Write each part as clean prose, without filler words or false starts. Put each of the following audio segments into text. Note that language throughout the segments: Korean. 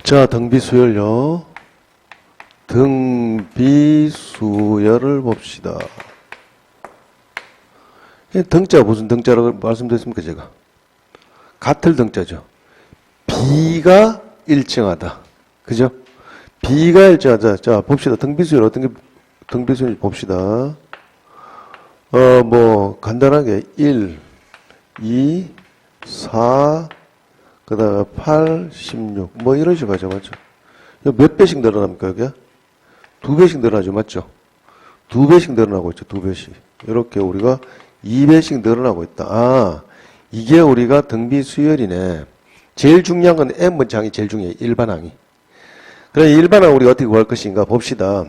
자, 등비수열요. 등비수열을 봅시다. 등자가 무슨 등자라고 말씀드렸습니까, 제가? 같을 등자죠. B가 일정하다. 그죠? B가 일정하다. 자, 봅시다. 등비수열 어떤 게, 등비수열 봅시다. 간단하게 1, 2, 4, 그 다음에 8, 16, 이런 식으로 가죠. 맞죠? 몇 배씩 늘어납니까, 여기가? 2배씩 늘어나죠. 맞죠? 2배씩 늘어나고 있죠. 2배씩. 이렇게 우리가 2배씩 늘어나고 있다. 이게 우리가 등비수열이네. 제일 중요한 건 N번째 항이 제일 중요해요. 일반항이. 그럼 일반항 우리가 어떻게 구할 것인가 봅시다.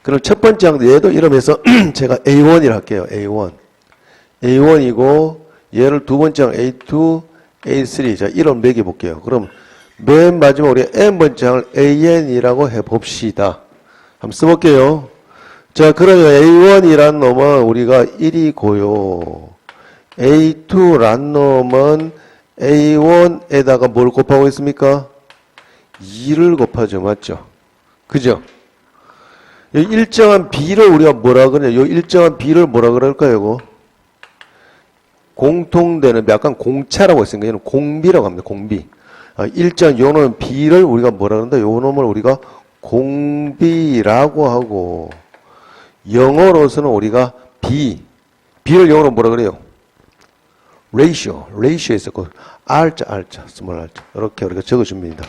그럼 첫 번째 항도 얘도 이러면서 제가 A1이라 할게요. A1. A1이고 얘를 두 번째 항 A2, A3. 자, 이런 매겨볼게요. 그럼 맨 마지막 우리 N번째 항을 AN이라고 해봅시다. 한번 써볼게요. 자, 그러면 A1이란 놈은 우리가 1이고요. A2란 놈은 A1에다가 뭘 곱하고 있습니까? 2를 곱하죠. 맞죠? 그죠? 이 일정한 B를 우리가 뭐라 그러냐? 요 일정한 B를 뭐라 그럴까요, 이거? 공통되는, 약간 공차라고 했으니까, 얘는 공비라고 합니다, 공비. 일정한 요 놈은 B를 우리가 뭐라 그런다? 요 놈을 우리가 공비라고 하고, 영어로서는 우리가 B를 영어로 뭐라 그래요? ratio 있었고, R자, small R자. 이렇게 우리가 적어줍니다.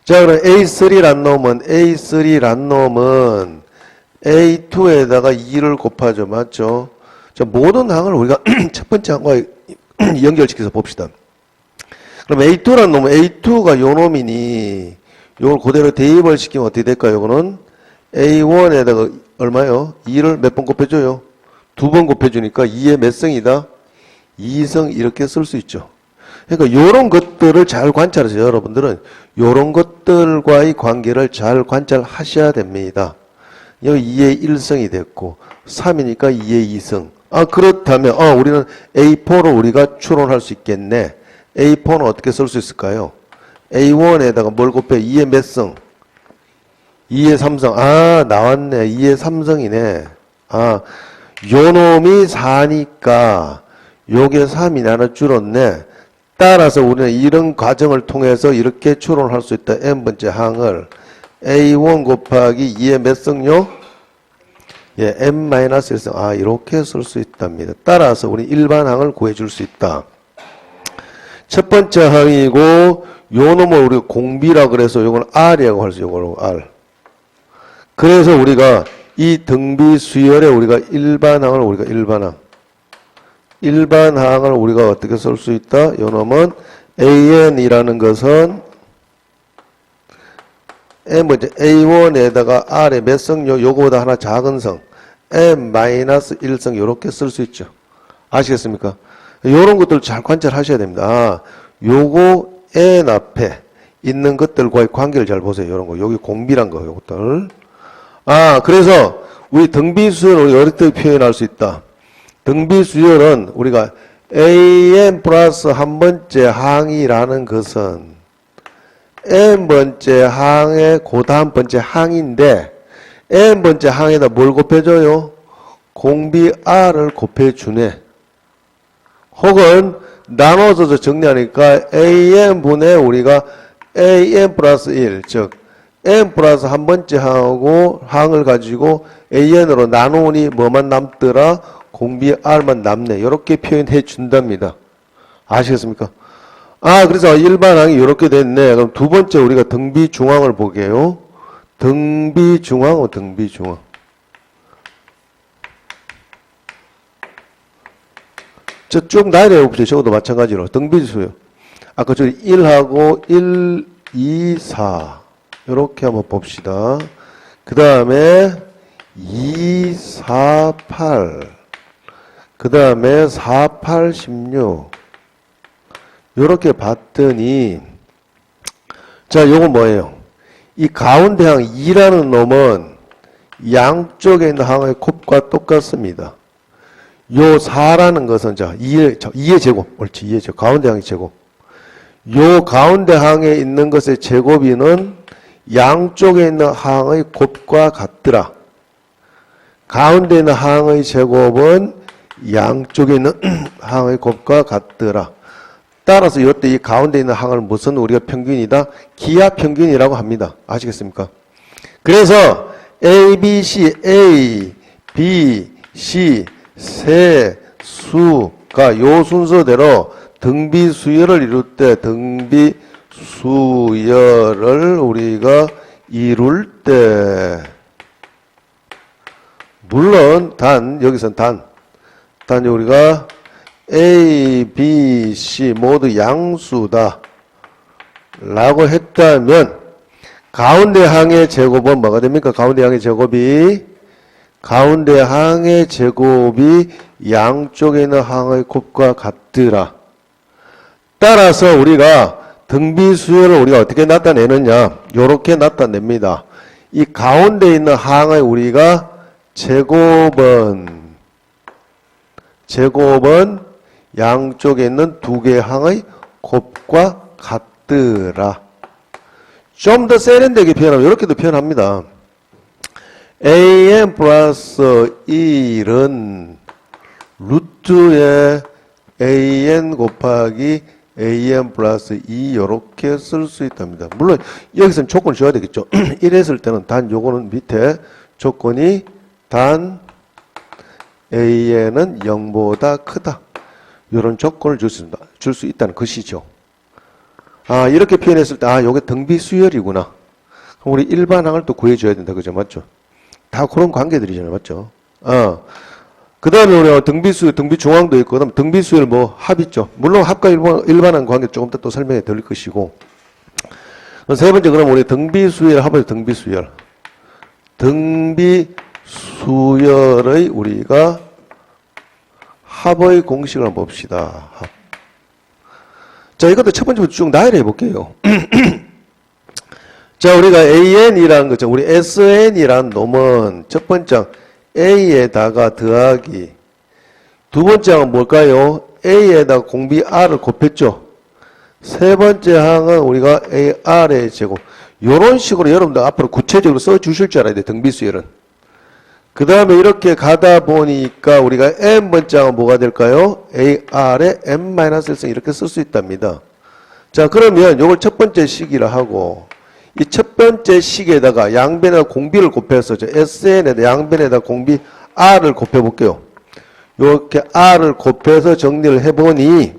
자, 그럼 A3란 놈은 A2에다가 2를 곱하죠. 맞죠? 자, 모든 항을 우리가 첫 번째 항과 연결시켜서 봅시다. 그럼 A2란 놈은 A2가 요 놈이니, 요걸 그대로 대입을 시키면 어떻게 될까요? 요거는 A1에다가 얼마요? 2를 몇 번 곱해줘요? 2번 곱해주니까 2의 몇 성이다? 2성 이렇게 쓸 수 있죠. 그러니까 요런 것들을 잘 관찰하세요. 여러분들은 요런 것들과의 관계를 잘 관찰하셔야 됩니다. 여기 2의 1성이 됐고 3이니까 2의 2성. 그렇다면 우리는 A4로 우리가 추론할 수 있겠네. A4는 어떻게 쓸 수 있을까요? A1에다가 뭘 곱해? 2의 몇 성? 2의 3성. 나왔네. 2의 3성이네. 요 놈이 4니까 요게 3이 나눠 줄었네. 따라서 우리는 이런 과정을 통해서 이렇게 추론할 수 있다. N번째 항을 A1 곱하기 2의 몇 성요? N-1성. 이렇게 쓸 수 있답니다. 따라서 우리 일반항을 구해줄 수 있다. 첫 번째 항이고 요 놈을 우리가 공비라 그래서 요건 R이라고 할 수 있어요. 요걸 R. 그래서 우리가 이 등비수열에 우리가 일반항을 일반항을 우리가 어떻게 쓸 수 있다? 요 놈은 AN이라는 것은 N번째 A1에다가 R의 몇 성요? 요거보다 하나 작은 성 N-1성 요렇게 쓸 수 있죠. 아시겠습니까? 요런 것들 잘 관찰하셔야 됩니다. 요거 N 앞에 있는 것들과의 관계를 잘 보세요. 요런 거. 여기 공비란 거, 요것들. 그래서 우리 등비수열을 우리가 어떻게 표현할 수 있다? 등비수열은 우리가 AN 플러스 한 번째 항이라는 것은 N번째 항의 그 다음 번째 항인데 N번째 항에다 뭘 곱해줘요? 공비 R을 곱해주네. 혹은 나눠서 정리하니까 AN분의 우리가 AN 플러스 1, 즉 N 플러스 한 번째 항을 가지고 AN으로 나누니 뭐만 남더라? 공비 R만 남네. 이렇게 표현해 준답니다. 아시겠습니까? 그래서 일반항이 이렇게 됐네. 그럼 두 번째 우리가 등비중항을 보게요. 등비중항. 쭉 나열해봅시다. 저것도 마찬가지로. 등비수요. 아까 저기 1하고 1, 2, 4. 이렇게 한번 봅시다. 그 다음에 2, 4, 8. 그 다음에 4, 8, 16. 요렇게 봤더니, 자, 요건 뭐예요? 이 가운데 항 2라는 놈은 양쪽에 있는 항의 곱과 똑같습니다. 요 4라는 것은, 자, 2의 제곱. 옳지, 2의 제곱. 가운데 항의 제곱. 요 가운데 항에 있는 것의 제곱이는 양쪽에 있는 항의 곱과 같더라. 가운데 있는 항의 제곱은 양쪽에 있는 항의 곱과 같더라. 따라서 이때 이 가운데 있는 항을 무슨 우리가 평균이다? 기하 평균이라고 합니다. 아시겠습니까? 그래서 A, B, C 세 수가 요 순서대로 등비 수열을 이룰 때 등비 수열을 우리가 이룰 때 물론 여기선 단 우리가 A, B, C 모두 양수다 라고 했다면 가운데 항의 제곱은 뭐가 됩니까? 가운데 항의 제곱이 양쪽에 있는 항의 곱과 같더라. 따라서 우리가 등비 수열을 우리가 어떻게 나타내느냐? 요렇게 나타냅니다. 이 가운데 있는 항의 우리가 제곱은 양쪽에 있는 두 개의 항의 곱과 같더라. 좀 더 세련되게 표현하면 이렇게도 표현합니다. an 플러스 1은 루트에 an 곱하기 an 플러스 2 이렇게 쓸 수 있답니다. 물론 여기서는 조건을 줘야 되겠죠. 1 했을 때는 단 요거는 밑에 조건이 단 an은 0보다 크다. 이런 조건을 줄 수 있다는 것이죠. 아, 이렇게 표현했을 때, 요게 등비 수열이구나. 그럼 우리 일반항을 또 구해줘야 된다. 그죠? 맞죠? 다 그런 관계들이잖아요. 맞죠? 그 다음에 우리가 등비 중앙도 있고, 그 다음에 등비 수열 합 있죠. 물론 합과 일반항 관계 조금 더 또 설명해 드릴 것이고. 세 번째, 그럼 우리 등비 수열, 합을 등비 수열. 등비 수열의 우리가 합의 공식을 한번 봅시다. 합. 자, 이것도 첫 번째부터 쭉 나열해 볼게요. 자, 우리가 AN이라는 거죠. 우리 SN이라는 놈은 첫 번째 A에다가 더하기. 두 번째 항은 뭘까요? A에다가 공비 R을 곱했죠. 세 번째 항은 우리가 AR의 제곱. 요런 식으로 여러분들 앞으로 구체적으로 써 주실 줄 알아야 돼. 등비수열은. 그 다음에 이렇게 가다 보니까 우리가 n번째 항은 뭐가 될까요? AR의 n-1승 이렇게 쓸 수 있답니다. 자, 그러면 요걸 첫 번째 식이라 하고 이 첫 번째 식에다가 양변에다 공비를 곱해서 SN에다 양변에다 공비 R을 곱해볼게요. 이렇게 R을 곱해서 정리를 해보니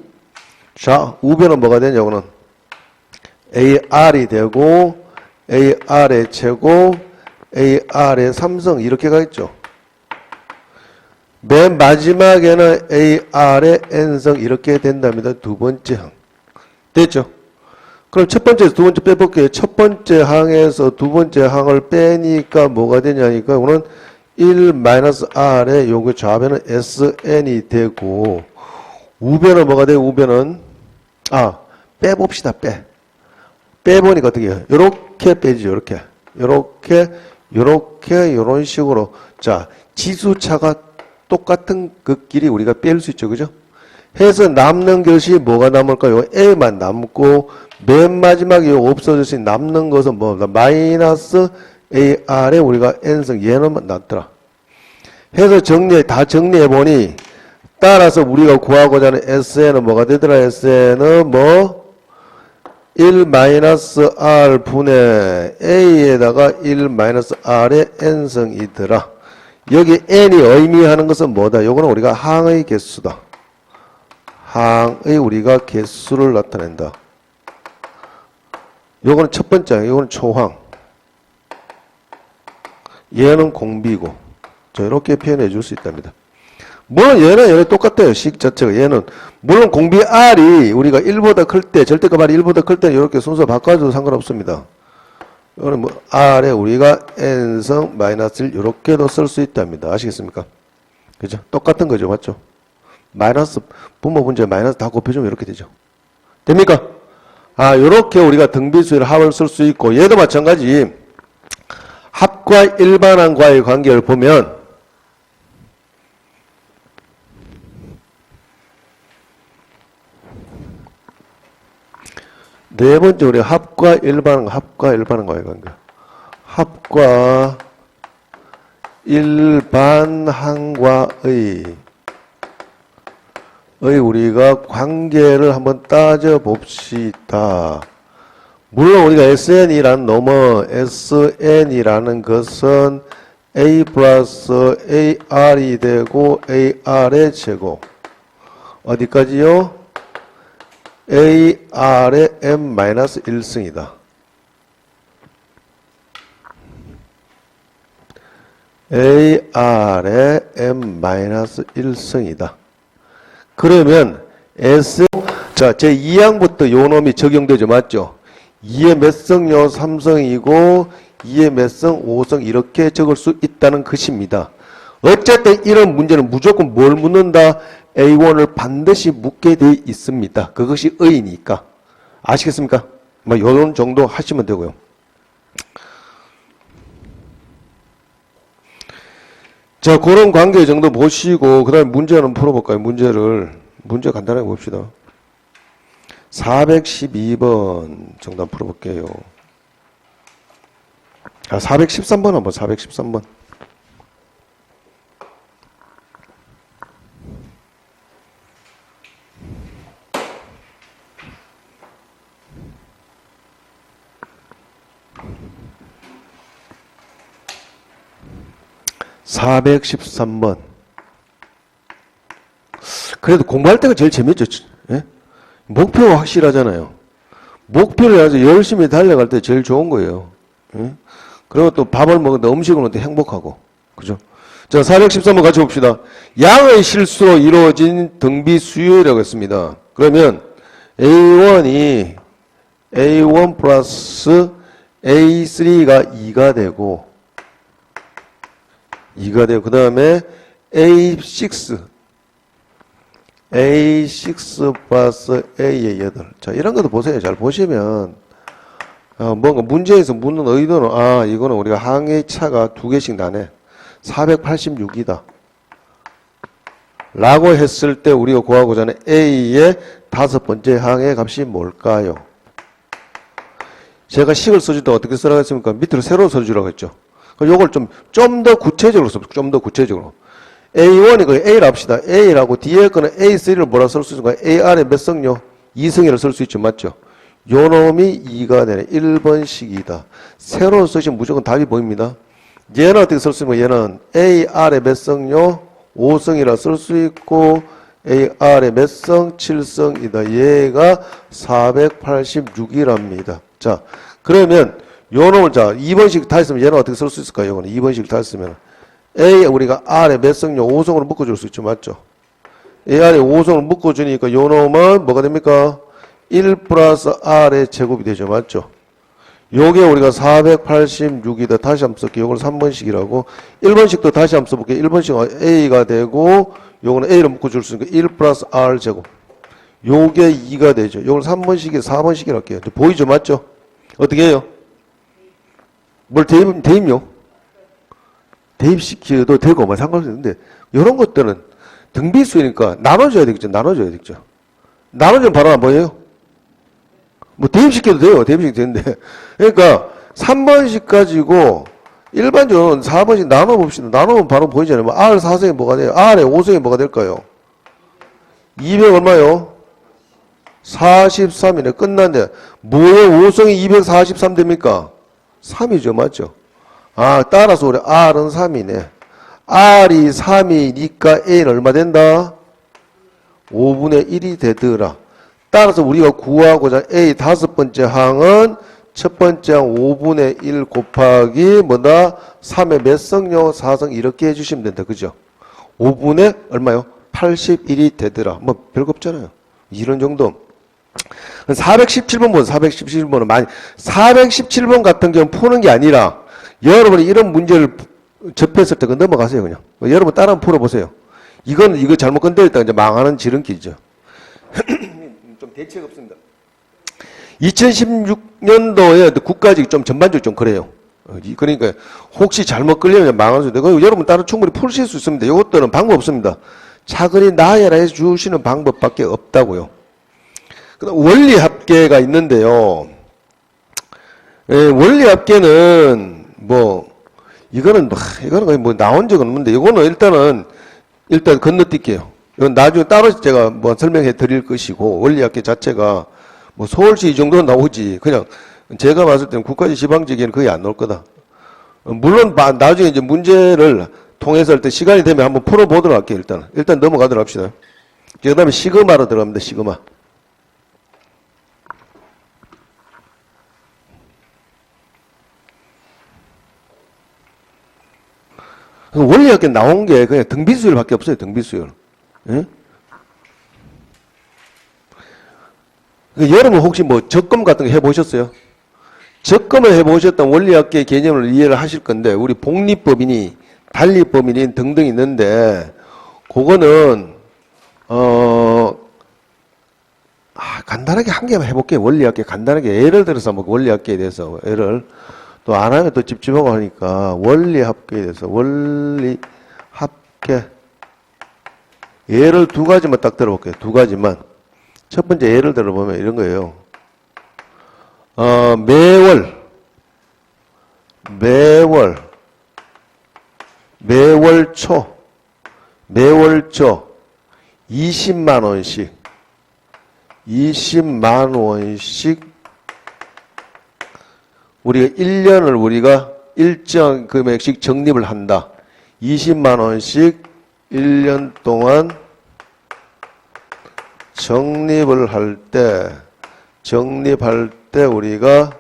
자, 우변은 뭐가 되냐고는 AR이 되고 AR의 제곱 AR의 3승 이렇게 가 있죠. 맨 마지막에는 AR의 n승 이렇게 된답니다. 두 번째 항. 됐죠? 그럼 첫 번째에서 두 번째 빼볼게요. 첫 번째 항에서 두 번째 항을 빼니까 뭐가 되냐니까 이거는 1-R의 요거 좌변은 SN이 되고 우변은 뭐가 돼요? 우변은 빼봅시다. 빼보니까 어떻게 해요? 요렇게 빼지죠. 요렇게 요런 식으로 자 지수차가 똑같은 그 길이 우리가 뺄 수 있죠. 그죠? 해서 남는 것이 뭐가 남을까요? A만 남고 맨 마지막에 없어졌으니 남는 것은 뭐다? 마이너스 AR에 우리가 N승 얘는 남더라. 해서 다 정리해보니 따라서 우리가 구하고자 하는 SN은 뭐가 되더라? SN은 1-R 분의 A에다가 1-R의 N승이더라. 여기 N이 의미하는 것은 뭐다? 요거는 우리가 항의 개수다. 항의 우리가 개수를 나타낸다. 요거는 첫 번째, 요거는 초항. 얘는 공비고. 자, 이렇게 표현해 줄 수 있답니다. 물론 얘는 똑같아요. 식 자체가. 얘는 물론 공비 R이 우리가 1보다 클 때, 절대값 R이 1보다 클 때는 이렇게 순서 바꿔줘도 상관없습니다. 이거는 R에 우리가 N승 마이너스 1 이렇게도 쓸 수 있답니다. 아시겠습니까? 그죠? 똑같은 거죠. 맞죠? 마이너스, 분모 분자에 마이너스 다 곱해주면 이렇게 되죠. 됩니까? 요렇게 우리가 등비수열 합을 쓸 수 있고, 얘도 마찬가지. 합과 일반항과의 관계를 보면, 네 번째 우리 합과 일반항과의 관계. 합과 일반항과의 우리가 관계를 한번 따져 봅시다. 물론 우리가 SN이라는 것은 A 플러스 AR이 되고 AR의 제곱. 어디까지요? AR의 M-1승이다. AR의 M-1승이다. 그러면 자, 제 2항부터 요 놈이 적용되죠. 맞죠? 2의 몇 성요 3성이고 2의 몇 성 5성 이렇게 적을 수 있다는 것입니다. 어쨌든 이런 문제는 무조건 뭘 묻는다? A1을 반드시 묻게 돼 있습니다. 그것이 의니까. 아시겠습니까? 뭐 요런 정도 하시면 되고요. 자, 그런 관계 정도 보시고 그 다음에 문제 한번 풀어볼까요? 문제 간단하게 봅시다. 412번 정도 한번 풀어볼게요. 413번 한번 413번. (413번) 그래도 공부할 때가 제일 재밌죠. 예? 목표가 확실하잖아요. 목표를 가지고 열심히 달려갈 때 제일 좋은 거예요. 예? 그리고 또 밥을 먹는데 음식을 먹을 때 행복하고. 그죠? 자, 413번 같이 봅시다. 양의 실수로 이루어진 등비 수요라고 했습니다. 그러면 A1이 A1 플러스 A3가 2가 되고 그 다음에 A6 플러스 A의 8. 자, 이런 것도 보세요. 잘 보시면 뭔가 문제에서 묻는 의도는 이거는 우리가 항의 차가 두 개씩 나네. 486이다. 라고 했을 때 우리가 구하고자 하는 A의 다섯 번째 항의 값이 뭘까요? 제가 식을 써줄 때 어떻게 쓰라고 했습니까? 밑으로 세로 써주라고 했죠. 그럼 요걸 좀 더 구체적으로 써볼게요. 좀 더 구체적으로. A1이 그 A를 합시다. A라고 뒤에 거는 A3를 뭐라 쓸 수 있을까요? AR의 몇 성요? 2성이라고 쓸 수 있죠. 맞죠? 요 놈이 2가 되네. 1번식이다. 세로 쓰시면 무조건 답이 보입니다. 얘는 어떻게 쓸 수 있는 거예요? 얘는 AR의 몇 성요? 5성이라 쓸 수 있고 AR의 몇 성? 7성이다. 얘가 486이랍니다. 자, 그러면 요 놈을 자 2번식 다 했으면 얘는 어떻게 쓸 수 있을까요? 이거는 2번식 다 했으면 A 우리가 R의 몇 성요? 5성으로 묶어줄 수 있죠. 맞죠? AR의 5성으로 묶어주니까 요 놈은 뭐가 됩니까? 1 플러스 R의 제곱이 되죠. 맞죠? 요게 우리가 486이다. 다시 한번 쓸게요. 요걸 3번식이라고. 1번식도 다시 한번 써볼게요. 1번식은 A가 되고 요거는 A로 묶어줄 수 있으니까 1 플러스 R 제곱. 요게 2가 되죠. 요걸 3번식이 4번식이라고 할게요. 보이죠? 맞죠? 어떻게 해요? 뭘 대입요? 대입시켜도 되고 뭐 상관없는데 이런 것들은 등비수니까 나눠줘야 되겠죠. 나눠주면 바로 안 보여요? 뭐 대입시켜도 돼요. 대입시켜도 되는데 그러니까 3번씩 가지고 일반적으로 4번씩 나눠봅시다. 나누면 바로 보이잖아요. 뭐 R 4성이 뭐가 돼요? R의 5성이 뭐가 될까요? 200 얼마요? 43이네. 끝났네. 뭐의 5성이 243 됩니까? 3이죠. 맞죠? 따라서 우리 R은 3이네. R이 3이니까 A는 얼마 된다? 5분의 1이 되더라. 따라서 우리가 구하고자 A 다섯 번째 항은 첫 번째 항 5분의 1 곱하기 뭐다? 3의 몇 성요? 4성 이렇게 해주시면 된다. 그죠? 5분의 얼마요? 81이 되더라. 뭐 별거 없잖아요. 이런 정도. 417번 보세요. 417번은 417번 같은 경우는 푸는 게 아니라 여러분이 이런 문제를 접했을 때 넘어가세요. 그냥. 여러분 따라 한번 풀어보세요. 이거 잘못 건드렸다 이제 망하는 지름길이죠. 좀 대책 없습니다. 2016년도에 국가직 좀 전반적으로 좀 그래요. 그러니까 혹시 잘못 걸리면 망할 수 있는데 여러분 따라 충분히 풀실 수 있습니다. 이것들은 방법 없습니다. 차근히 나열해 주시는 방법밖에 없다고요. 그다음 원리합 합계가 있는데요. 원리 합계는 이거는 거의 나온 적은 없는데, 이거는 일단 건너뛸게요. 이건 나중에 따로 제가 설명해 드릴 것이고, 원리 합계 자체가 서울시 이 정도는 나오지. 그냥 제가 봤을 때는 국가지 지방지기에는 거의 안 나올 거다. 물론 나중에 이제 문제를 통해서 할 때 시간이 되면 한번 풀어보도록 할게요. 일단 넘어가도록 합시다. 그 다음에 시그마로 들어갑니다. 시그마. 원리학교 나온 게 그냥 등비수열밖에 없어요. 등비수열. 예? 여러분 혹시 적금 같은 거 해보셨어요? 적금을 해보셨던 원리학계의 개념을 이해를 하실 건데, 우리 복리법이니 단리법이니 등등 있는데, 그거는 간단하게 한 개만 해볼게요. 원리학계 간단하게 예를 들어서 원리학계에 대해서 예를 또 안 하면 또 찝찝하고 하니까 원리합계에 대해서 원리합계 예를 두 가지만 딱 들어볼게요. 두 가지만. 첫 번째 예를 들어보면 이런 거예요. 매월초 20만 원씩 우리가 1년을 우리가 일정 금액씩 적립을 한다. 20만 원씩 1년 동안 적립할 때 우리가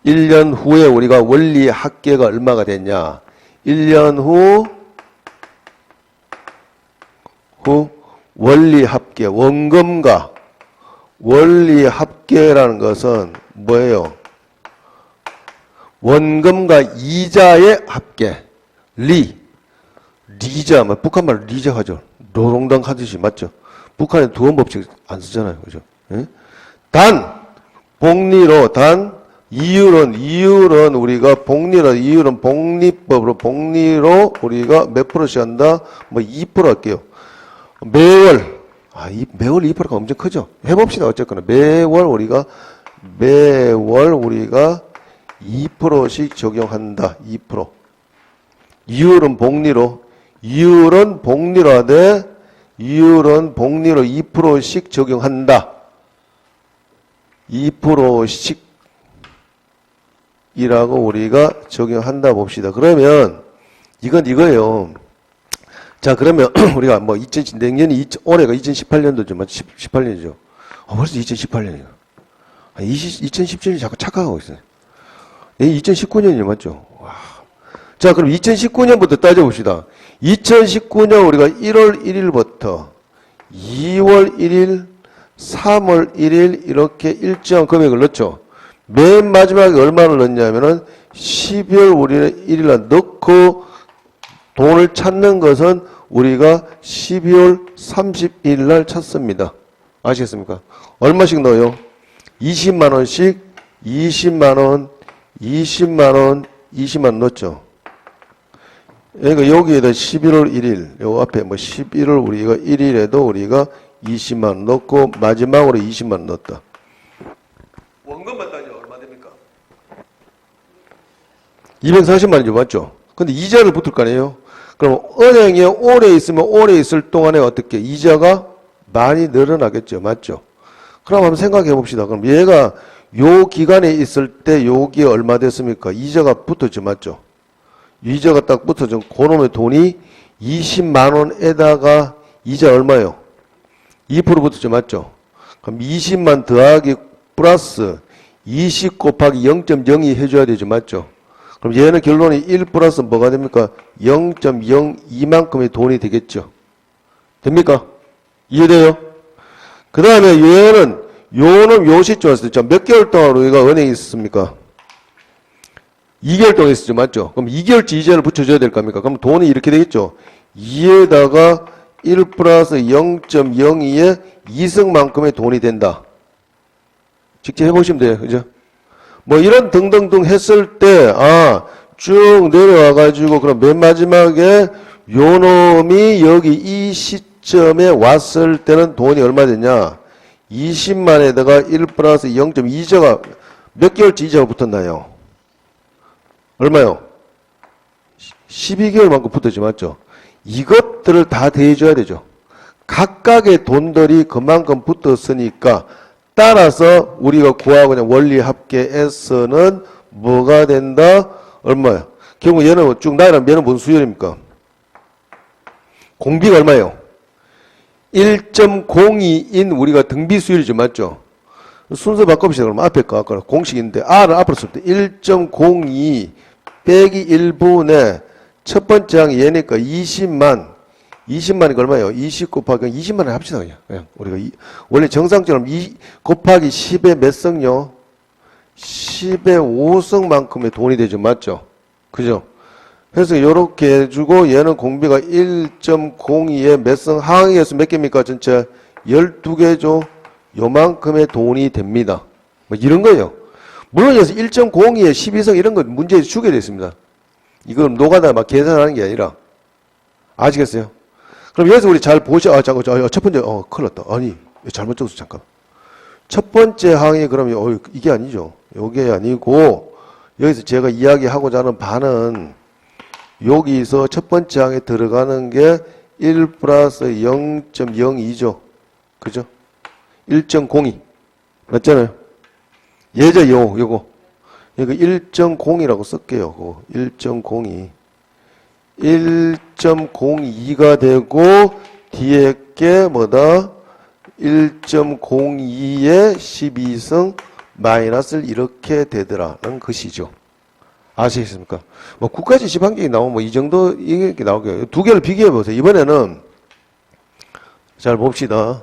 1년 후에 우리가 원리 합계가 얼마가 됐냐. 1년 후 원리 합계, 원금과 원리 합계라는 것은 뭐예요? 원금과 이자의 합계. 리자, 북한말 리자 하죠. 노동당 하듯이, 맞죠? 북한에 두원 법칙 안 쓰잖아요. 그죠? 예? 복리로, 이율은 우리가 이율은 복리법으로, 복리로 우리가 몇 프로씩 한다? 2% 할게요. 매월 2%가 엄청 크죠? 해봅시다. 어쨌거나. 매월 우리가 2%씩 적용한다. 2%. 이율은 복리로 하되, 이율은 복리로 2%씩 적용한다. 2%씩 이라고 우리가 적용한다 봅시다. 그러면 이건 이거예요. 자, 그러면 우리가 내년이 올해가 2018년도죠. 맞죠? 18년이죠. 벌써 2018년이에요. 2017년이 자꾸 착각하고 있어요. 2019년이죠. 맞죠? 와. 자, 그럼 2019년부터 따져봅시다. 2019년 우리가 1월 1일부터 2월 1일, 3월 1일 이렇게 일정 금액을 넣었죠. 맨 마지막에 얼마를 넣냐면은 12월 우리는 1일날 넣고 돈을 찾는 것은 우리가 12월 30일 날 찾습니다. 아시겠습니까? 얼마씩 넣어요? 20만 원씩 20만 원 넣었죠. 그러니까 여기에다 11월 1일, 요 앞에 11월 우리가 1일에도 우리가 20만 원 넣고 마지막으로 20만 원 넣었다. 원금만 따지면 얼마 됩니까? 240만 원이죠. 맞죠? 근데 이자를 붙을 거 아니에요? 그럼 은행에 오래 있으면 오래 있을 동안에 어떻게 이자가 많이 늘어나겠죠. 맞죠? 그럼 한번 생각해 봅시다. 그럼 얘가 요 기간에 있을 때 여기에 얼마 됐습니까? 이자가 붙었죠. 맞죠? 이자가 딱 붙어져. 그놈의 돈이 20만 원에다가 이자 얼마요? 2% 붙었죠. 맞죠? 그럼 20만 더하기 플러스 20 곱하기 0.02 해줘야 되죠. 맞죠? 그럼 얘는 결론이 1 플러스 뭐가 됩니까? 0.02만큼의 돈이 되겠죠. 됩니까? 이해돼요? 그 다음에 얘는 요놈 요 시점 왔을 때 몇 개월 동안 우리가 은행에 있었습니까? 2개월 동안 있었죠. 맞죠? 그럼 2개월치 이자를 붙여줘야 될 겁니까? 그럼 돈이 이렇게 되겠죠. 2에다가 1 플러스 0.02의 2승만큼의 돈이 된다. 직접 해보시면 돼요. 그죠? 이런 등등등 했을 때, 쭉 내려와가지고, 그럼 맨 마지막에 요 놈이 여기 이 시점에 왔을 때는 돈이 얼마 됐냐? 20만에다가 1 플러스 0.2저가 몇 개월치 이자가 붙었나요? 얼마요? 12개월만큼 붙었지, 맞죠? 이것들을 다 대줘야 되죠. 각각의 돈들이 그만큼 붙었으니까 따라서 우리가 구하고자 원리 합계에서는 뭐가 된다? 얼마야? 결국 얘는 쭉 나열하면 얘는 무슨 수열입니까? 공비가 얼마예요? 1.02인 우리가 등비 수열이죠, 맞죠? 순서 바꿔봅시다. 그럼 앞에 거 아까 공식인데 R을 앞으로 쓸 때 1.02 빼기 1분의 첫 번째 항이 얘니까 20만. 20만이 얼마예요? 20 곱하기 20만을 합시다, 그냥. 우리가 원래 정상적으로 2 곱하기 10의 몇 성요? 10의 5성만큼의 돈이 되죠, 맞죠? 그죠? 그래서 요렇게 해주고 얘는 공비가 1.02의 몇 성 항에서 몇 개입니까? 전체 12개죠. 요만큼의 돈이 됩니다. 뭐 이런 거예요. 물론 여기서 1.02에 12성 이런 거 문제에 주게 되어 있습니다. 이건 노가다 막 계산하는 게 아니라. 아시겠어요? 그럼 여기서 우리 잘 보셔. 잠깐, 첫 번째, 큰일 났다. 아니, 잘못 적었어, 잠깐. 첫 번째 항이 그러면, 이게 아니죠. 요게 아니고, 여기서 제가 이야기하고자 하는 바는, 여기서 첫 번째 항에 들어가는 게 1 플러스 0.02죠. 그죠? 1.02. 맞잖아요? 예죠, 요거. 이거 1.0이라고 쓸게요. 1.02. 1.02가 되고 뒤에 게 뭐다? 1.02에 12성 마이너스를 이렇게 되더라는 것이죠. 아시겠습니까? 뭐 국가지 지방계획이 나오면 뭐 이 정도 이렇게 나오게요. 두 개를 비교해 보세요. 이번에는 잘 봅시다.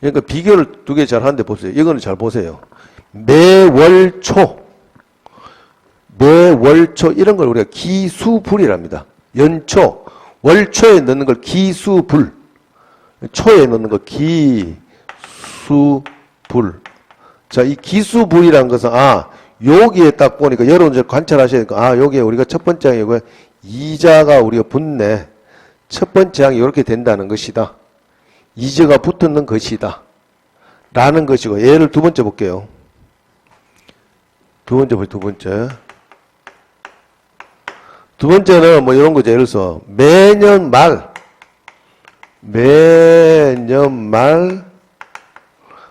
그러니까 비교를 두 개 잘 하는데 보세요. 이거는 잘 보세요. 매월초 이런 걸 우리가 기수불이랍니다. 연초, 월초에 넣는 걸 기수불, 초에 넣는 걸 기수불. 자, 이 기수불이라는 것은 여기에 딱 보니까 여러분 관찰하셔야 되니까 여기에 우리가 첫 번째 항이 이자가 우리가 붙네. 첫 번째 항이 이렇게 된다는 것이다. 이자가 붙는 것이다. 라는 것이고 얘를 두 번째 볼게요. 두 번째는 뭐 이런 거죠. 예를 들어서 매년 말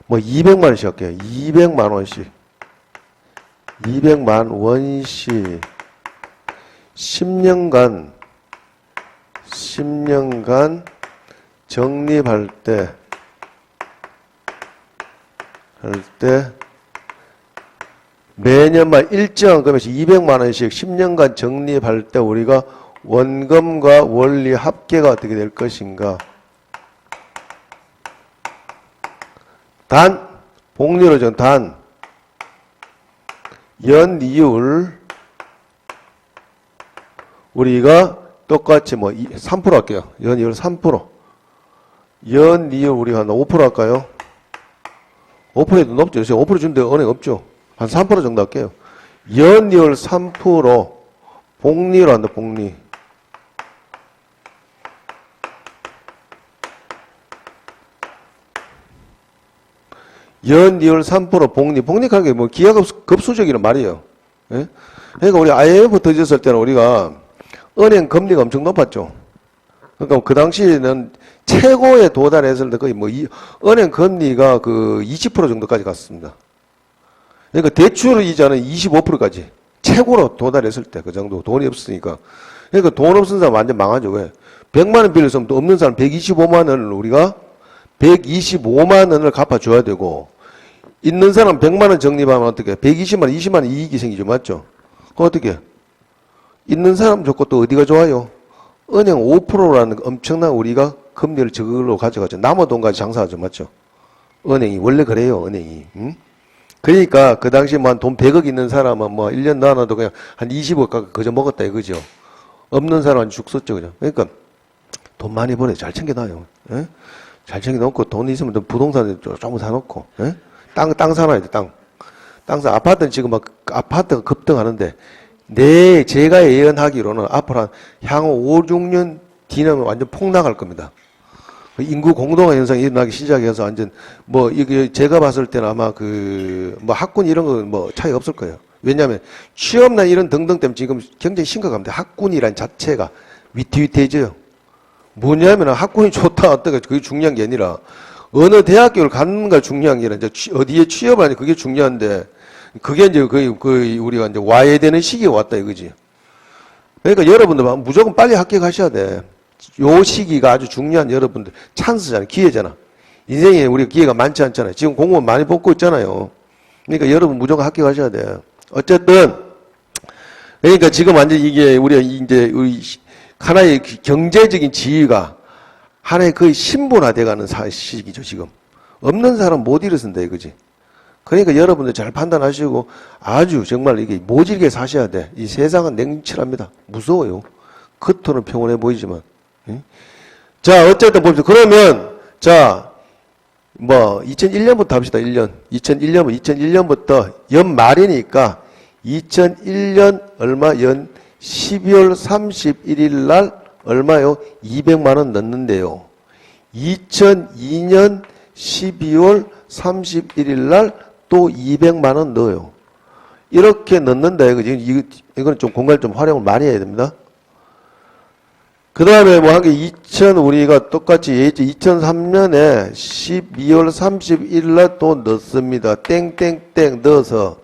뭐 200만 원씩 할게요. 200만 원씩 10년간 적립할 때 매년만 일정한 금액씩 200만 원씩 10년간 적립할 때 우리가 원금과 원리 합계가 어떻게 될 것인가? 단, 복리로 정 단, 연이율 우리가 똑같이 뭐 3% 할게요. 연이율 3%. 연이율 우리가 한 5% 할까요? 5%에도 높죠. 5% 준데 은행 없죠. 한 3% 정도 할게요. 연이율 3%, 복리로 한다, 복리. 연이율 3% 복리. 복리하는 게 뭐 기하급수적이란 말이에요. 예? 그러니까 우리 IMF 터졌을 때는 우리가 은행 금리가 엄청 높았죠. 그러니까 그 당시에는 최고에 도달했을 때 거의 뭐 은행 금리가 그 20% 정도까지 갔습니다. 그러니까 대출 이자는 25%까지 최고로 도달했을 때 그 정도 돈이 없으니까. 그러니까 돈 없는 사람 완전 망하죠. 왜? 100만 원 빌렸으면 또 없는 사람 125만 원을 우리가 125만 원을 갚아줘야 되고 있는 사람 100만 원 적립하면 어떻게 120만 원, 20만 원 이익이 생기죠. 맞죠? 그럼 어떻게? 있는 사람 좋고 또 어디가 좋아요? 은행 5%라는 엄청난 우리가 금리를 저걸로 가져가죠. 남은 돈까지 장사하죠. 맞죠? 은행이 원래 그래요. 은행이. 응? 그러니까 그 당시 뭐 한 돈 100억 있는 사람은 뭐 1년 나눠도 그냥 한 20억 가까이 그저 먹었다 이거죠. 없는 사람은 죽 썼죠. 그죠? 그러니까 돈 많이 벌어요. 잘 챙겨놔요. 예? 잘 챙겨놓고 돈 있으면 부동산에 조금 사놓고 예? 땅 사놔야 돼. 땅 사. 아파트는 지금 막 아파트가 급등하는데 제가 예언하기로는 앞으로 한 향후 5, 6년 뒤는 완전 폭락할 겁니다. 인구 공동화 현상이 일어나기 시작해서 완전 뭐 이게 제가 봤을 때는 아마 그 뭐 학군 이런 거 뭐 차이 없을 거예요. 왜냐하면 취업난 이런 등등 때문에 지금 굉장히 심각합니다. 학군이란 자체가 위태위태해져요. 뭐냐면 학군이 좋다 어떠가 그게 중요한 게 아니라 어느 대학교를 갔는가 중요한 게 아니라 이제 어디에 취업하냐 그게 중요한데 그게 이제 거의 우리가 이제 와야 되는 시기에 왔다 이거지. 그러니까 여러분들 무조건 빨리 합격하셔야 돼. 요 시기가 아주 중요한 여러분들 찬스잖아요. 기회잖아. 인생에 우리가 기회가 많지 않잖아요. 지금 공무원 많이 뽑고 있잖아요. 그러니까 여러분 무조건 합격하셔야 돼요. 어쨌든 그러니까 지금 완전 이게 우리가 이제 하나의 경제적인 지위가 하나의 거의 신분화돼가는 시기죠. 지금 없는 사람 못 일어선다 이거지. 그러니까 여러분들 잘 판단하시고 아주 정말 이게 모질게 사셔야 돼. 이 세상은 냉철합니다. 무서워요. 겉으로는 평온해 보이지만. 자, 어쨌든 봅시다. 그러면 자, 뭐 2001년부터 합시다. 2001년부터 연말이니까 2001년 얼마 12월 31일 날 얼마요? 200만 원 넣는데요. 2002년 12월 31일 날 또 200만 원 넣어요. 이렇게 넣는다. 이거는 좀 공간을 좀 활용을 많이 해야 됩니다. 그 다음에 뭐 한 게 우리가 똑같이 2003년에 12월 31일 날 또 넣습니다. 땡땡땡 넣어서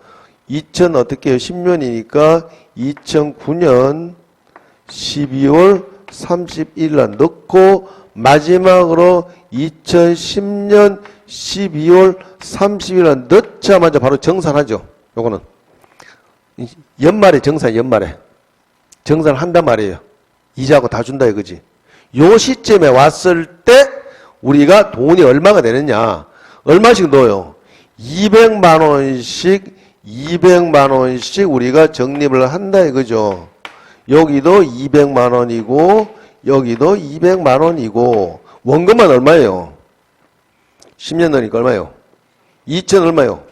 2000 어떻게 해요? 10년이니까 2009년 12월 31일 날 넣고 마지막으로 2010년 12월 30일 날 넣자마자 바로 정산하죠. 요거는 연말에 정산을 한단 말이에요. 이자하고 다 준다 이거지. 요 시점에 왔을 때 우리가 돈이 얼마가 되느냐. 얼마씩 넣어요? 200만 원씩 우리가 적립을 한다 이거죠. 여기도 200만 원이고 여기도 200만 원이고 원금만 얼마예요? 10년 넣으니까 얼마예요? 2천 얼마예요?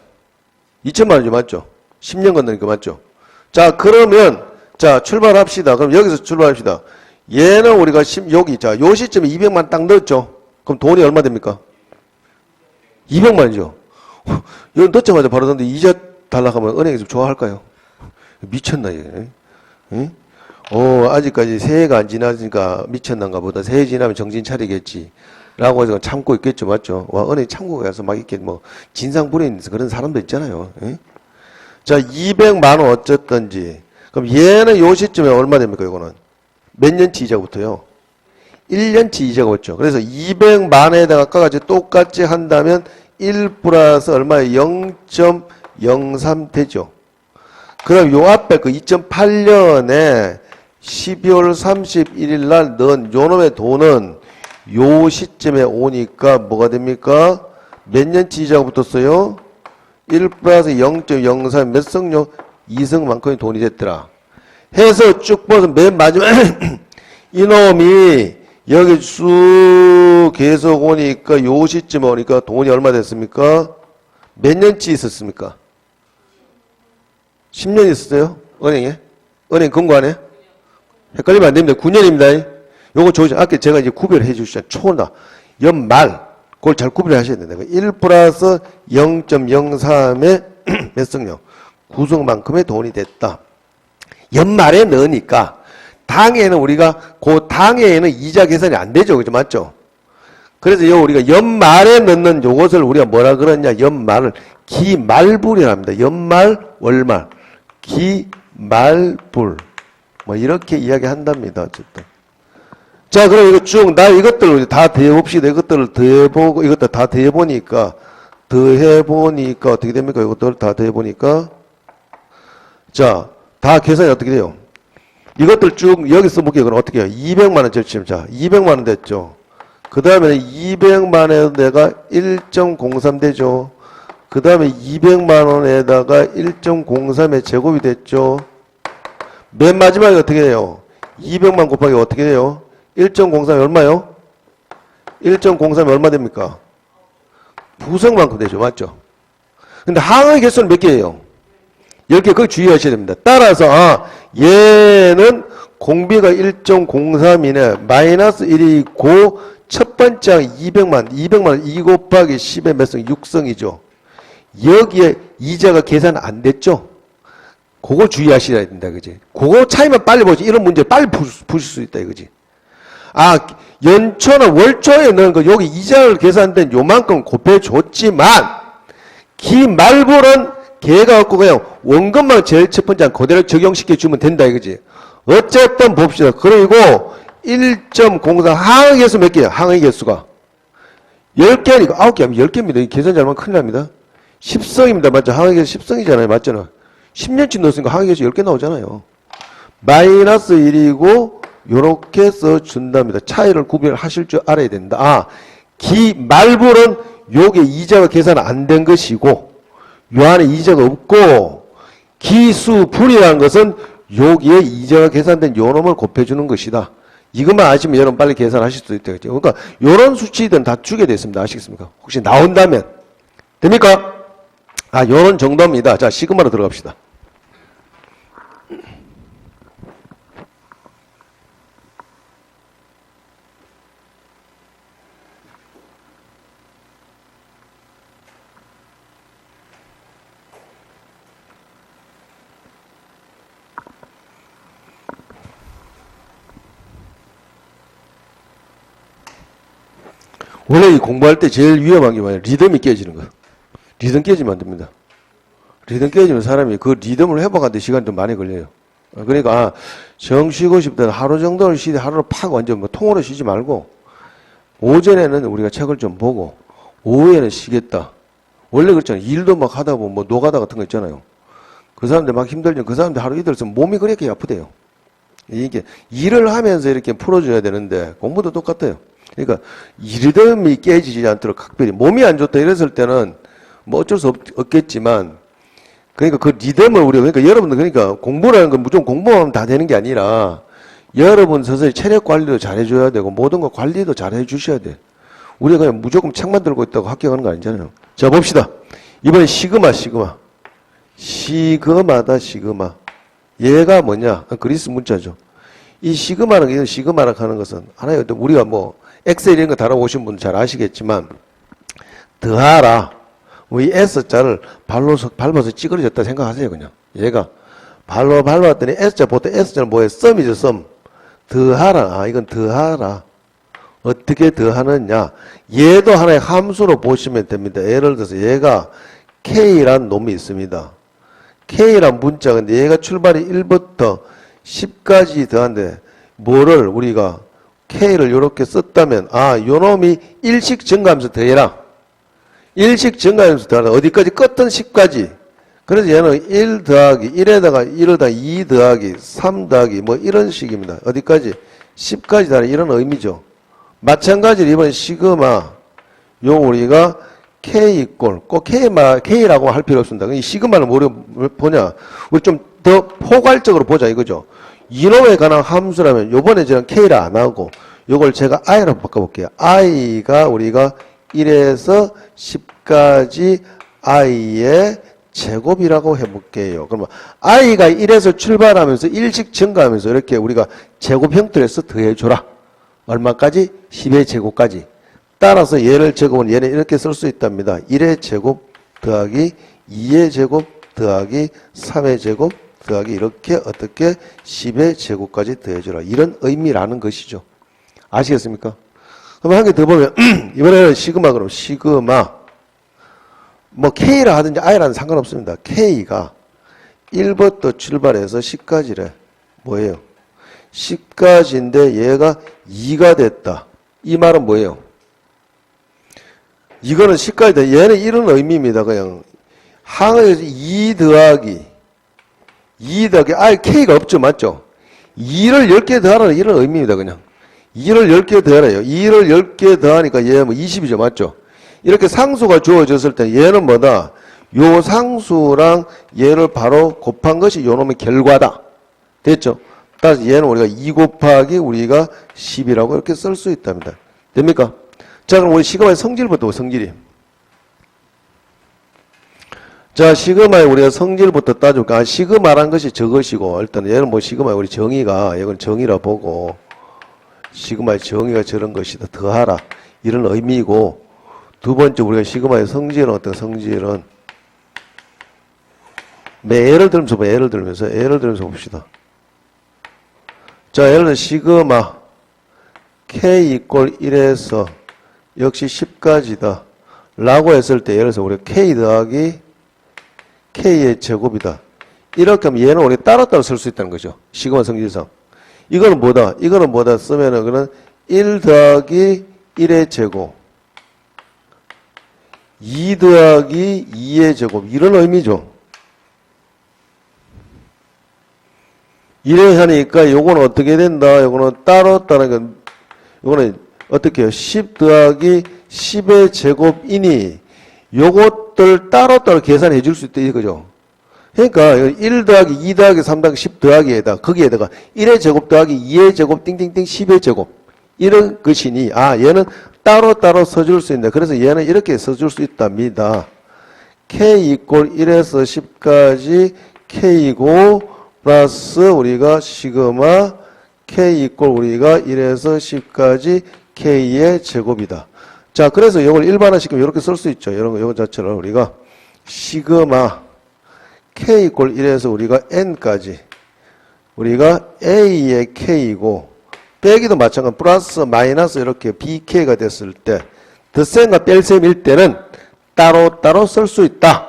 2천만 원이죠. 맞죠? 10년 건너니까 맞죠? 자, 그러면 자, 출발합시다. 그럼 여기서 출발합시다. 얘는 우리가 여기 자, 요 시점에 200만 딱 넣었죠. 그럼 돈이 얼마 됩니까? 200만이죠. 여기 넣자마자 바로 넣는데 이자 달라고 하면 은행에서 좋아할까요? 미쳤나 얘. 응? 아직까지 새해가 안 지났으니까 미쳤난가 보다. 새해 지나면 정신 차리겠지. 라고 해서 참고 있겠죠. 맞죠? 와, 은행 참고 가서 막 이렇게 뭐 진상 부리는 그런 사람도 있잖아요. 응? 자, 200만 원 어쨌든지. 그럼 얘는 요 시점에 얼마 됩니까? 이거는 몇 년치 이자부터요? 1년치 이자가 없죠. 그래서 200만에다가 아까 같이 똑같이 한다면 1 플러스 얼마에 0.03 되죠. 그럼 요 앞에 그 2008년에 12월 31일 날 넣은 요 놈의 돈은 요 시점에 오니까 뭐가 됩니까? 몇 년치 이자가 붙었어요? 1 플러스 0.03 몇 성료? 2성만큼의 돈이 됐더라. 해서 쭉 보서 맨 마지막 이놈이 여기 쭉 계속 오니까 요 시점에 오니까 돈이 얼마 됐습니까? 몇 년치 있었습니까? 10년 있었어요? 은행에? 은행 금고 안에? 헷갈리면 안 됩니다. 9년입니다. 요거 아까 제가 이제 구별해 주시죠. 초나, 연말. 그걸 잘 구별하셔야 된다. 1 플러스 0.03의 몇 성령? 9성만큼의 돈이 됐다. 연말에 넣으니까 당해에는 우리가 그 당해에는 이자 계산이 안 되죠. 그죠? 맞죠? 그래서 우리가 연말에 넣는 요것을 우리가 뭐라 그러냐? 연말을 기말불이랍니다. 연말, 월말. 기말불. 뭐 이렇게 이야기한답니다. 어쨌든. 자, 그럼 이거 쭉 이것들을 다 더해봅시다. 이것들을 더해보고 이것들 다 더해보니까 어떻게 됩니까? 이것들 다 더해보니까 자, 다 계산이 어떻게 돼요? 이것들 쭉 여기서 볼게요. 그럼 어떻게 해요? 200만 원 절치면 자, 200만 원 됐죠. 그 다음에 200만 원에다가 1.03 되죠. 그 다음에 200만 원에다가 1.03의 제곱이 됐죠. 맨 마지막에 어떻게 돼요? 200만 곱하기 어떻게 돼요? 1.03이 얼마요? 1.03이 얼마 됩니까? 부성만큼 되죠. 맞죠? 근데 항의 개수는 몇 개예요? 10개. 그거 주의하셔야 됩니다. 따라서 얘는 공비가 1.03이네. 마이너스 1이고 첫 번째 항 200만 2 곱하기 10의 몇 성? 6성이죠. 여기에 이자가 계산 안 됐죠? 그거 주의하셔야 된다, 그지? 그거 차이만 빨리 보지. 이런 문제 빨리 푸실 수 있다, 이거지? 아, 연초나 월초에 넣은 거, 여기 이자를 계산된 요만큼 곱해줬지만, 기말부는 걔가 갖고 그냥 원금만 제일 첫 번째 그대로 적용시켜주면 된다, 이거지? 어쨌든 봅시다. 그리고 1.03 항의 개수 몇 개야? 항의 개수가 10개니까 9개 하면 10개입니다. 계산 잘못하면 큰일 납니다. 10성입니다. 맞죠? 항의 개수 10성이잖아요. 맞잖아. 10년치 넣었으니까 항의 개수 10개 나오잖아요. 마이너스 1이고 요렇게 써준답니다. 차이를 구별하실 줄 알아야 된다. 아, 기말부는 요게 이자가 계산 안 된 것이고 요 안에 이자가 없고 기수분이라는 것은 여기에 이자가 계산된 요 놈을 곱해주는 것이다. 이것만 아시면 여러분 빨리 계산하실 수 있다. 그러니까 요런 수치들은 다 주게 됐습니다. 아시겠습니까? 혹시 나온다면 됩니까? 아, 요런 정도입니다. 자, 시그마로 들어갑시다. 원래 이 공부할 때 제일 위험한 게 뭐예요? 리듬이 깨지는 거. 리듬 깨지면 안 됩니다. 리듬 깨지면 사람이 그 리듬을 회복하는데 시간이 좀 많이 걸려요. 그러니까 정 쉬고 싶다면 하루 정도는 쉬되 하루를 팍 완전 뭐 통으로 쉬지 말고 오전에는 우리가 책을 좀 보고 오후에는 쉬겠다. 원래 그렇잖아요. 일도 막 하다 보면 뭐 노가다 같은 거 있잖아요. 그 사람들 막 힘들죠. 그 사람들 하루 이틀 있으면 몸이 그렇게 아프대요. 이게 일을 하면서 이렇게 풀어줘야 되는데 공부도 똑같아요. 그러니까 리듬이 깨지지 않도록 각별히 몸이 안 좋다 이랬을 때는 뭐 어쩔 수 없겠지만 그러니까 그 리듬을 우리가 그러니까 여러분들 그러니까 공부라는 건 무조건 공부만 하면 다 되는 게 아니라 여러분 서서히 체력 관리도 잘 해줘야 되고 모든 거 관리도 잘 해주셔야 돼. 우리가 그냥 무조건 책만 들고 있다고 합격하는 거 아니잖아요. 자 봅시다. 이번엔 시그마다 시그마. 얘가 뭐냐? 그리스 문자죠. 이 시그마는 시그마라 하는 것은 하나의 우리가 뭐 엑셀 이런 거 다뤄보신 분들 잘 아시겠지만 더하라. 이 S자를 발로 밟아서 찌그러졌다 생각하세요. 그냥 얘가 발로 밟았더니 S자 보통 S자는 뭐예요? 썸이죠. 썸. 더하라. 아 이건 더하라. 어떻게 더하느냐? 얘도 하나의 함수로 보시면 됩니다. 예를 들어서 얘가 K란 놈이 있습니다. K란 문자가 근데 얘가 출발이 1부터 10까지 더한데 뭐를 우리가 K를 이렇게 썼다면 아 요놈이 일식 증가하면서 더해라. 일식 증가하면서 더하라. 어디까지? 끝은 10까지. 그래서 얘는 1 더하기 1에다가 1에다 2 더하기 3 더하기 뭐 이런 식입니다. 어디까지? 10까지 더하라. 이런 의미죠. 마찬가지로 이번 시그마 요 우리가 K 꼴 꼭 K라고 할 필요 없습니다. 이 시그마를 뭐냐? 우리 좀 더 포괄적으로 보자 이거죠. 이놈에 관한 함수라면 요번에 저는 K를 안 하고 요걸 제가 I라고 바꿔볼게요. I가 우리가 1에서 10까지 I의 제곱이라고 해볼게요. 그러면 I가 1에서 출발하면서 일식 증가하면서 이렇게 우리가 제곱 형태로서 더해줘라. 얼마까지? 10의 제곱까지. 따라서 얘를 제곱은 얘는 이렇게 쓸 수 있답니다. 1의 제곱 더하기 2의 제곱 더하기 3의 제곱 더하기 이렇게 어떻게 10의 제곱까지 더해주라. 이런 의미라는 것이죠. 아시겠습니까? 그럼 한 개 더 보면 이번에는 시그마 그럼 시그마 뭐 K라 하든지 I라는 상관없습니다. K가 1부터 출발해서 10까지래. 뭐예요? 10까지인데 얘가 2가 됐다. 이 말은 뭐예요? 이거는 10까지다. 얘는 이런 의미입니다. 그냥 항에서 2 더하기 아예 K가 없죠. 맞죠? 2를 10개 더하라는 이런 의미입니다. 그냥 2를 10개 더하래요. 2를 10개 더하니까 얘 뭐 20이죠. 맞죠? 이렇게 상수가 주어졌을 때 얘는 뭐다? 요 상수랑 얘를 바로 곱한 것이 요 놈의 결과다. 됐죠? 따라서 얘는 우리가 2 곱하기 우리가 10이라고 이렇게 쓸 수 있답니다. 됩니까? 자, 그럼 우리 시그마의 성질부터 성질이. 자, 시그마의 우리가 성질부터 따져볼까? 시그마란 것이 저것이고, 일단 얘는 뭐 시그마의 우리 정의가, 이건 정의라 보고, 시그마의 정의가 저런 것이다. 더하라. 이런 의미고, 두 번째 우리가 시그마의 성질은 어떤 성질은, 예를 들면서 봅시다. 자, 예를 들어 시그마 K 이꼴 1에서 역시 10까지다. 라고 했을 때, 예를 들어서 우리가 K 더하기 K의 제곱이다. 이렇게 하면 얘는 우리가 따로따로 쓸 수 있다는 거죠. 시그마 성질상. 이거는 뭐다 쓰면은, 그는 1 더하기 1의 제곱. 2 더하기 2의 제곱. 이런 의미죠. 이래 하니까 요거는 어떻게 된다? 요거는 따로, 요거는 어떻게 해요? 10 더하기 10의 제곱이니, 요것들 따로따로 계산해 줄 수 있다, 이거죠. 그러니까, 1 더하기 2 더하기 3 더하기 10 더하기에다, 거기에다가 1의 제곱 더하기 2의 제곱, 띵띵띵 10의 제곱. 이런 것이니, 얘는 따로따로 써줄 수 있다. 그래서 얘는 이렇게 써줄 수 있답니다. K 이꼴 1에서 10까지 K이고, 플러스 우리가 시그마 K 이꼴 우리가 1에서 10까지 K의 제곱이다. 자, 그래서 이걸 일반화시키면 이렇게 쓸 수 있죠. 이런 거, 이거 자체를 우리가 시그마 K 이꼴 1에서 우리가 N까지 우리가 A의 K이고 빼기도 마찬가지 플러스 마이너스 이렇게 BK가 됐을 때 덧셈과 뺄셈일 때는 따로따로 쓸 수 있다.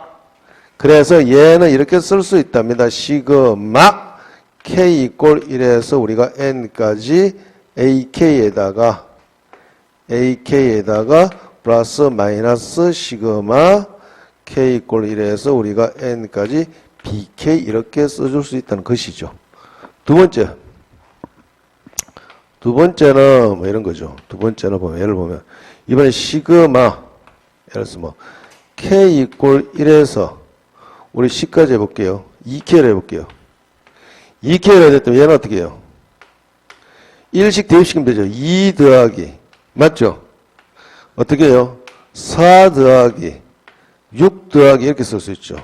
그래서 얘는 이렇게 쓸 수 있답니다. 시그마 K 이꼴 1에서 우리가 N까지 AK에다가 플러스 마이너스 시그마 K 이꼴 1에서 우리가 N까지 BK 이렇게 써줄 수 있다는 것이죠. 두 번째는 뭐 이런 거죠. 두 번째는 보면 예를 보면 이번에 시그마 예를 들어서 뭐 K 이꼴 1에서 우리 10까지 해볼게요. 2K를 해볼게요. 2K를 해야 되면 얘는 어떻게 해요? 1씩 대입시키면 되죠. 2 더하기 맞죠? 어떻게 해요? 4 더하기 6 더하기 이렇게 쓸 수 있죠.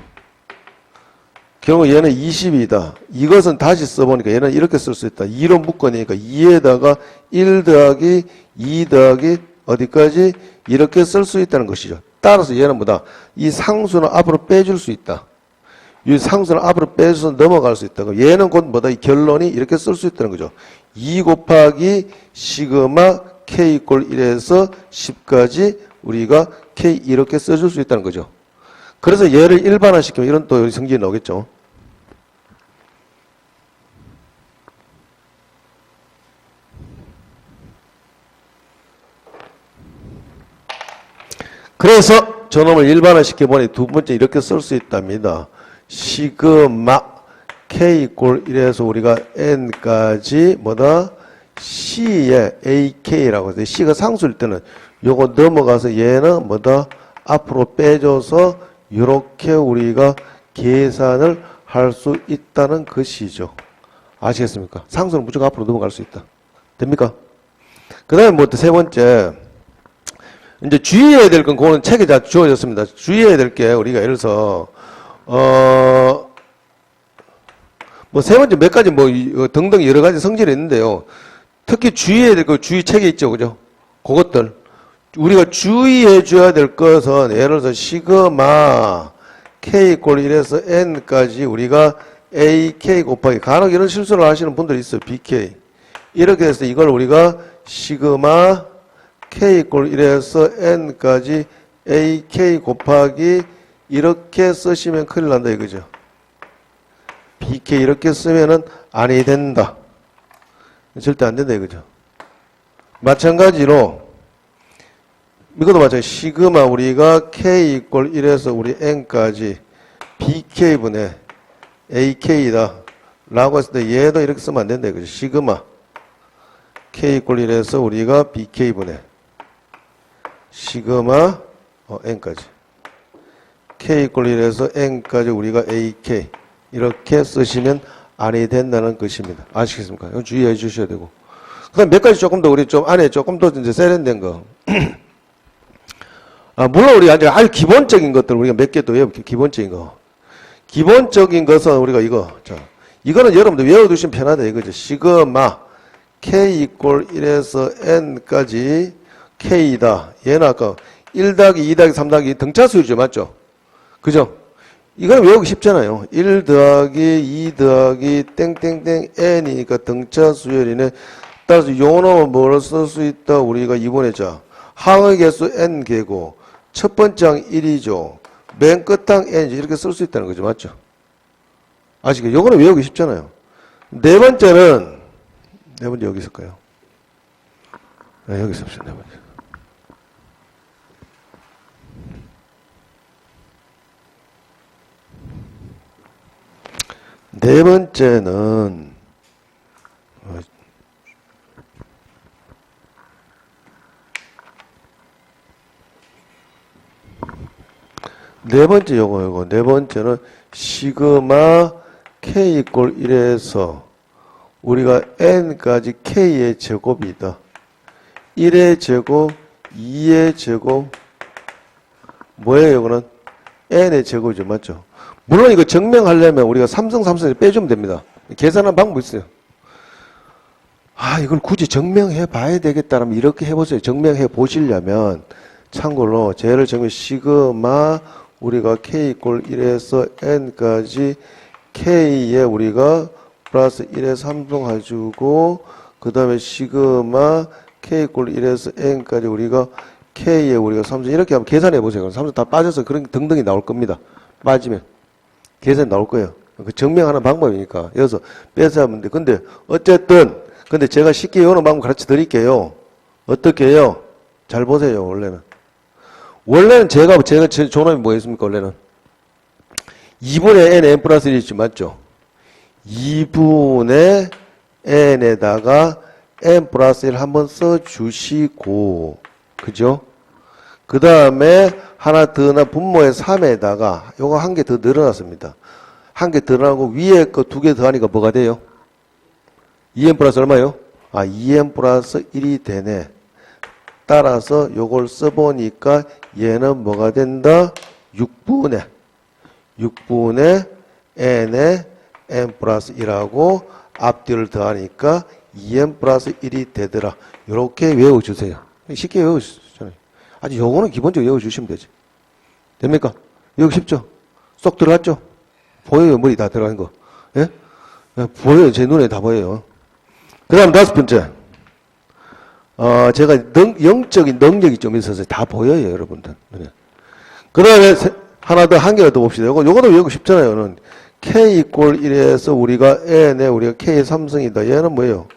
경우 얘는 20이다. 이것은 다시 써보니까 얘는 이렇게 쓸 수 있다. 2로 묶어내니까 2에다가 1 더하기 2 더하기 어디까지 이렇게 쓸 수 있다는 것이죠. 따라서 얘는 뭐다? 이 상수는 앞으로 빼줄 수 있다. 이 상수는 앞으로 빼서 넘어갈 수 있다. 얘는 곧 뭐다? 이 결론이 이렇게 쓸 수 있다는 거죠. 2 곱하기 시그마 K 이꼴 1에서 10까지 우리가 K 이렇게 써줄 수 있다는 거죠. 그래서 얘를 일반화시키면 이런 또 성질이 나오겠죠. 그래서 저놈을 일반화시켜보니 두 번째 이렇게 쓸 수 있답니다. 시그마 K 이꼴 1에서 우리가 N까지 뭐다? C의 AK라고 해서 C가 상수일 때는 요거 넘어가서 얘는 뭐다? 앞으로 빼줘서 이렇게 우리가 계산을 할 수 있다는 것이죠. 아시겠습니까? 상수는 무조건 앞으로 넘어갈 수 있다. 됩니까? 그 다음에 뭐 세 번째 이제 주의해야 될 건 그거는 책에 다 주어졌습니다. 주의해야 될 게 우리가 예를 들어서 뭐 세 번째 몇 가지 뭐 등등 여러 가지 성질이 있는데요. 특히 주의해야 될 거 주의 책에 있죠, 그죠? 그것들 우리가 주의해 줘야 될 것은 예를 들어서 시그마 K 이꼴 1에서 N까지 우리가 AK 곱하기 간혹 이런 실수를 하시는 분들이 있어요. BK 이렇게 해서 이걸 우리가 시그마 K 이꼴 1에서 N까지 AK 곱하기 이렇게 쓰시면 큰일 난다 이거죠. BK 이렇게 쓰면은 아니 된다. 절대 안 된다 이거죠. 마찬가지로 이것도 마찬가지 시그마 우리가 K 이꼴 1에서 우리 N까지 BK분의 AK이다 라고 했을 때 얘도 이렇게 쓰면 안 된다 이거죠. 시그마 K 이꼴 1에서 우리가 BK분의 시그마 N까지 K 이꼴 1에서 N까지 우리가 AK 이렇게 쓰시면 아니 된다는 것입니다. 아시겠습니까? 이거 주의해 주셔야 되고. 그 다음 몇 가지 조금 더 우리 좀 안에 조금 더 이제 세련된 거. 물론 우리가 이제 아주 기본적인 것들 우리가 몇 개 또 외워볼게요. 기본적인 거. 기본적인 것은 우리가 이거. 자, 이거는 여러분들 외워두시면 편하다 이거죠. 시그마 K 이꼴 1에서 N까지 K이다. 얘는 아까 1 더하기 2 더하기 3 더하기 등차수열이죠. 맞죠? 그죠? 이건 외우기 쉽잖아요. 1 더하기 2 더하기 땡땡땡 N이니까 등차수열이네. 따라서 요 놈은 뭐를 쓸 수 있다? 우리가 이번에 자 항의 개수 N개고 첫 번째 항 1이죠. 맨 끝항 N이죠. 이렇게 쓸 수 있다는 거죠. 맞죠? 아시겠죠? 요거는 외우기 쉽잖아요. 네 번째 여기 있을까요? 네, 여기 있습니다. 네 번째. 네 번째는 요거. 네 번째는 시그마 K 이꼴 1에서 우리가 N까지 K의 제곱이다. 1의 제곱, 2의 제곱, 뭐예요, 이거는? N의 제곱이죠. 맞죠? 물론 이거 증명하려면 우리가 삼성을 빼주면 됩니다. 계산하는 방법이 있어요. 이걸 굳이 증명해 봐야 되겠다라면 이렇게 해보세요. 증명해 보시려면 참고로 쟤를 정면 시그마 우리가 K 이꼴 1에서 N까지 K에 우리가 플러스 1에서 3성 해주고 그 다음에 시그마 K 이꼴 1에서 N까지 우리가 K에 우리가 3성 이렇게 한번 계산해 보세요. 3성 다 빠져서 그런 등등이 나올 겁니다. 빠지면 계산이 나올 거예요. 그 증명하는 방법이니까 여기서 빼서 하면 돼. 근데 어쨌든 근데 제가 쉽게 이런 방법 가르쳐 드릴게요. 어떻게 해요? 잘 보세요. 원래는 제가 존함이 뭐였습니까? 원래는 2분의 n 플러스 1이 있죠. 맞죠? 2분의 n에다가 n 플러스 1 한번 써주시고 그죠? 그 다음에 하나 더 분모의 3에다가 요거 한 개 더 늘어났습니다. 한 개 더 늘어나고 위에 거 두 개 더 하니까 뭐가 돼요? 2n 플러스 얼마요? 2n 플러스 1이 되네. 따라서 요걸 써보니까 얘는 뭐가 된다? 6분의 n에 n 플러스 1하고 앞뒤를 더하니까 2n 플러스 1이 되더라. 이렇게 외워주세요. 쉽게 외워주잖아요. 아주 요거는 기본적으로 외워주시면 되지. 됩니까? 외우기 쉽죠? 쏙 들어갔죠? 보여요. 머리 다 들어간 거. 예? 보여요. 제 눈에 다 보여요. 그 다음 다섯 번째. 제가 영적인 능력이 좀 있어서 다 보여요, 여러분들. 그 다음에 하나 더, 한 개를 더 봅시다. 요거도 외우고 쉽잖아요. K 이꼴 1에서 우리가 N에 우리가 K의 3성이다. 얘는 뭐예요?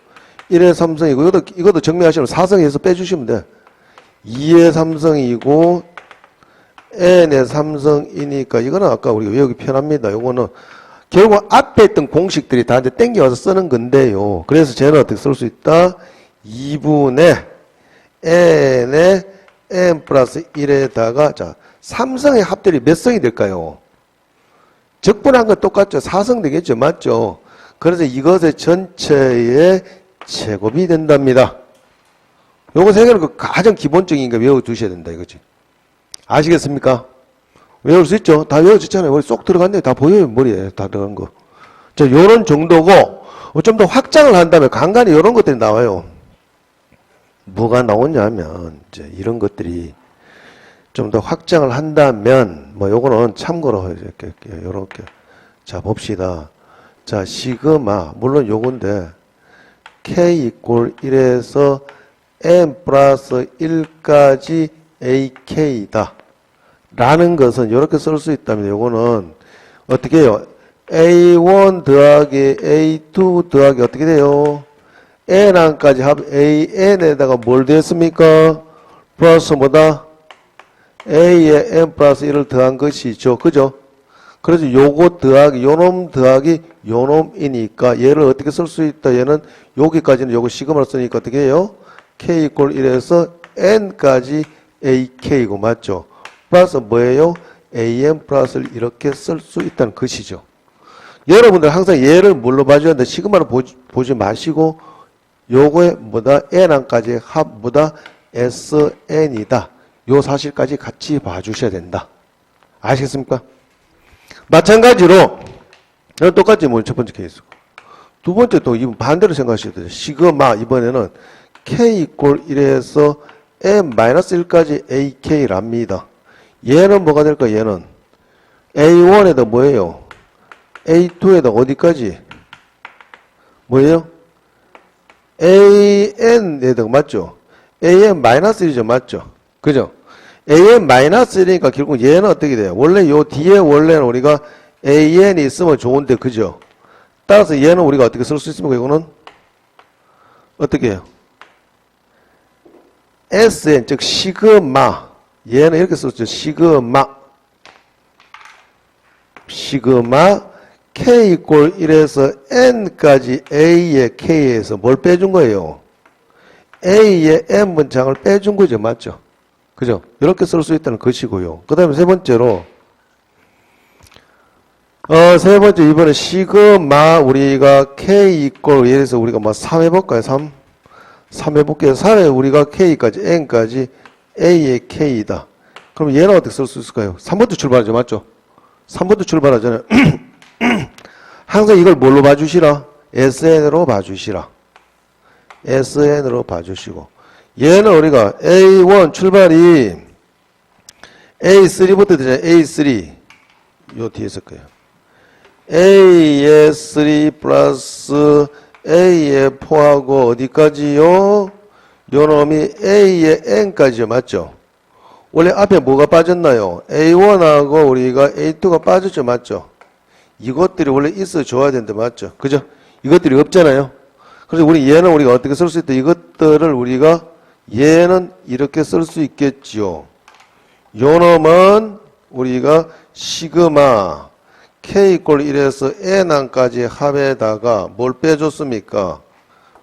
1의 3성이고, 이것도 정리하시면 4성에서 빼주시면 돼. 2의 3성이고, N의 3성이니까, 이거는 아까 우리가 외우기 편합니다. 요거는 결국 앞에 있던 공식들이 다 이제 땡겨와서 쓰는 건데요. 그래서 쟤는 어떻게 쓸 수 있다? 2분의 n의 n 플러스 1에다가 자 3성의 합들이 몇 성이 될까요? 적분한 건 똑같죠. 4성 되겠죠. 맞죠? 그래서 이것의 전체의 제곱이 된답니다. 요거 세 개는 그 가장 기본적인 거 외워두셔야 된다 이거지. 아시겠습니까? 외울 수 있죠? 다 외워졌잖아요. 머리 쏙 들어갔네. 다 보여요. 머리에 다 들어간 거. 자, 요런 정도고 좀 더 확장을 한다면 간간히 요런 것들이 나와요. 뭐가 나오냐면 이제 이런 것들이 좀 더 확장을 한다면 뭐 요거는 참고로 이렇게 자 봅시다. 자 시그마 물론 요건데 K 이꼴 1에서 n 플러스 1까지 AK다 라는 것은 이렇게 쓸 수 있다면 요거는 어떻게 해요? A1 더하기 A2 더하기 어떻게 돼요? N항까지 합 AN에다가 뭘 됐습니까? 플러스 뭐다? A에 N 플러스 1을 더한 것이죠. 그죠? 그래서 요거 더하기 요놈 더하기 요놈이니까 얘를 어떻게 쓸 수 있다? 얘는 여기까지는 요거 시그마를 쓰니까 어떻게 해요? K 이꼴 1에서 N까지 AK고 맞죠? 플러스 뭐예요? AN 플러스를 이렇게 쓸 수 있다는 것이죠. 여러분들 항상 얘를 뭘로 봐줘야 되는데 시그마를 보지 마시고 요거에 뭐다? N항까지 합 뭐다? SN이다. 요 사실까지 같이 봐주셔야 된다. 아시겠습니까? 마찬가지로 이건 똑같이 뭐 첫 번째 케이스고 두 번째 또 이번 반대로 생각하셔야 돼요. 시그마 이번에는 k 이꼴 1에서 n-1까지 ak랍니다. 얘는 뭐가 될까? 얘는 a1에다 뭐예요? a2에다 어디까지? 뭐예요? an에다가 맞죠? an-1이죠. 맞죠? 그죠? an-1이니까 결국 얘는 어떻게 돼요? 원래 요 뒤에 원래는 우리가 an이 있으면 좋은데 그죠? 따라서 얘는 우리가 어떻게 쓸 수 있습니까? 이거는 어떻게 해요? sn 즉 시그마 얘는 이렇게 썼죠. 시그마 k 이꼴 1에서 n까지 a의 k에서 뭘 빼준 거예요? a의 n 분장을 빼준 거죠. 맞죠? 그죠? 이렇게 쓸 수 있다는 것이고요. 그 다음에 세 번째로 세 번째 이번에 시그마 우리가 k 이꼴 예를 들어서 우리가 뭐 3 해볼까요? 3 해볼게요. 3에 우리가 k까지 n까지 a의 k이다. 그럼 얘는 어떻게 쓸 수 있을까요? 3부터 출발하죠. 맞죠? 3부터 출발하잖아요. 항상 이걸 뭘로 봐주시라? SN으로 봐주시라. SN으로 봐주시고 얘는 우리가 A1 출발이 A3부터 되잖아요. A3 요 뒤에 있을 거예요. A의 3 플러스 A의 4하고 어디까지요? 요 놈이 A의 N까지요. 맞죠? 원래 앞에 뭐가 빠졌나요? A1하고 우리가 A2가 빠졌죠. 맞죠? 이것들이 원래 있어 줘야 되는데 맞죠? 그죠? 이것들이 없잖아요. 그래서 얘는 우리가 어떻게 쓸 수 있다? 이것들을 우리가 얘는 이렇게 쓸 수 있겠지요. 요 놈은 우리가 시그마 k 이꼴 1에서 n항까지 합에다가 뭘 빼줬습니까?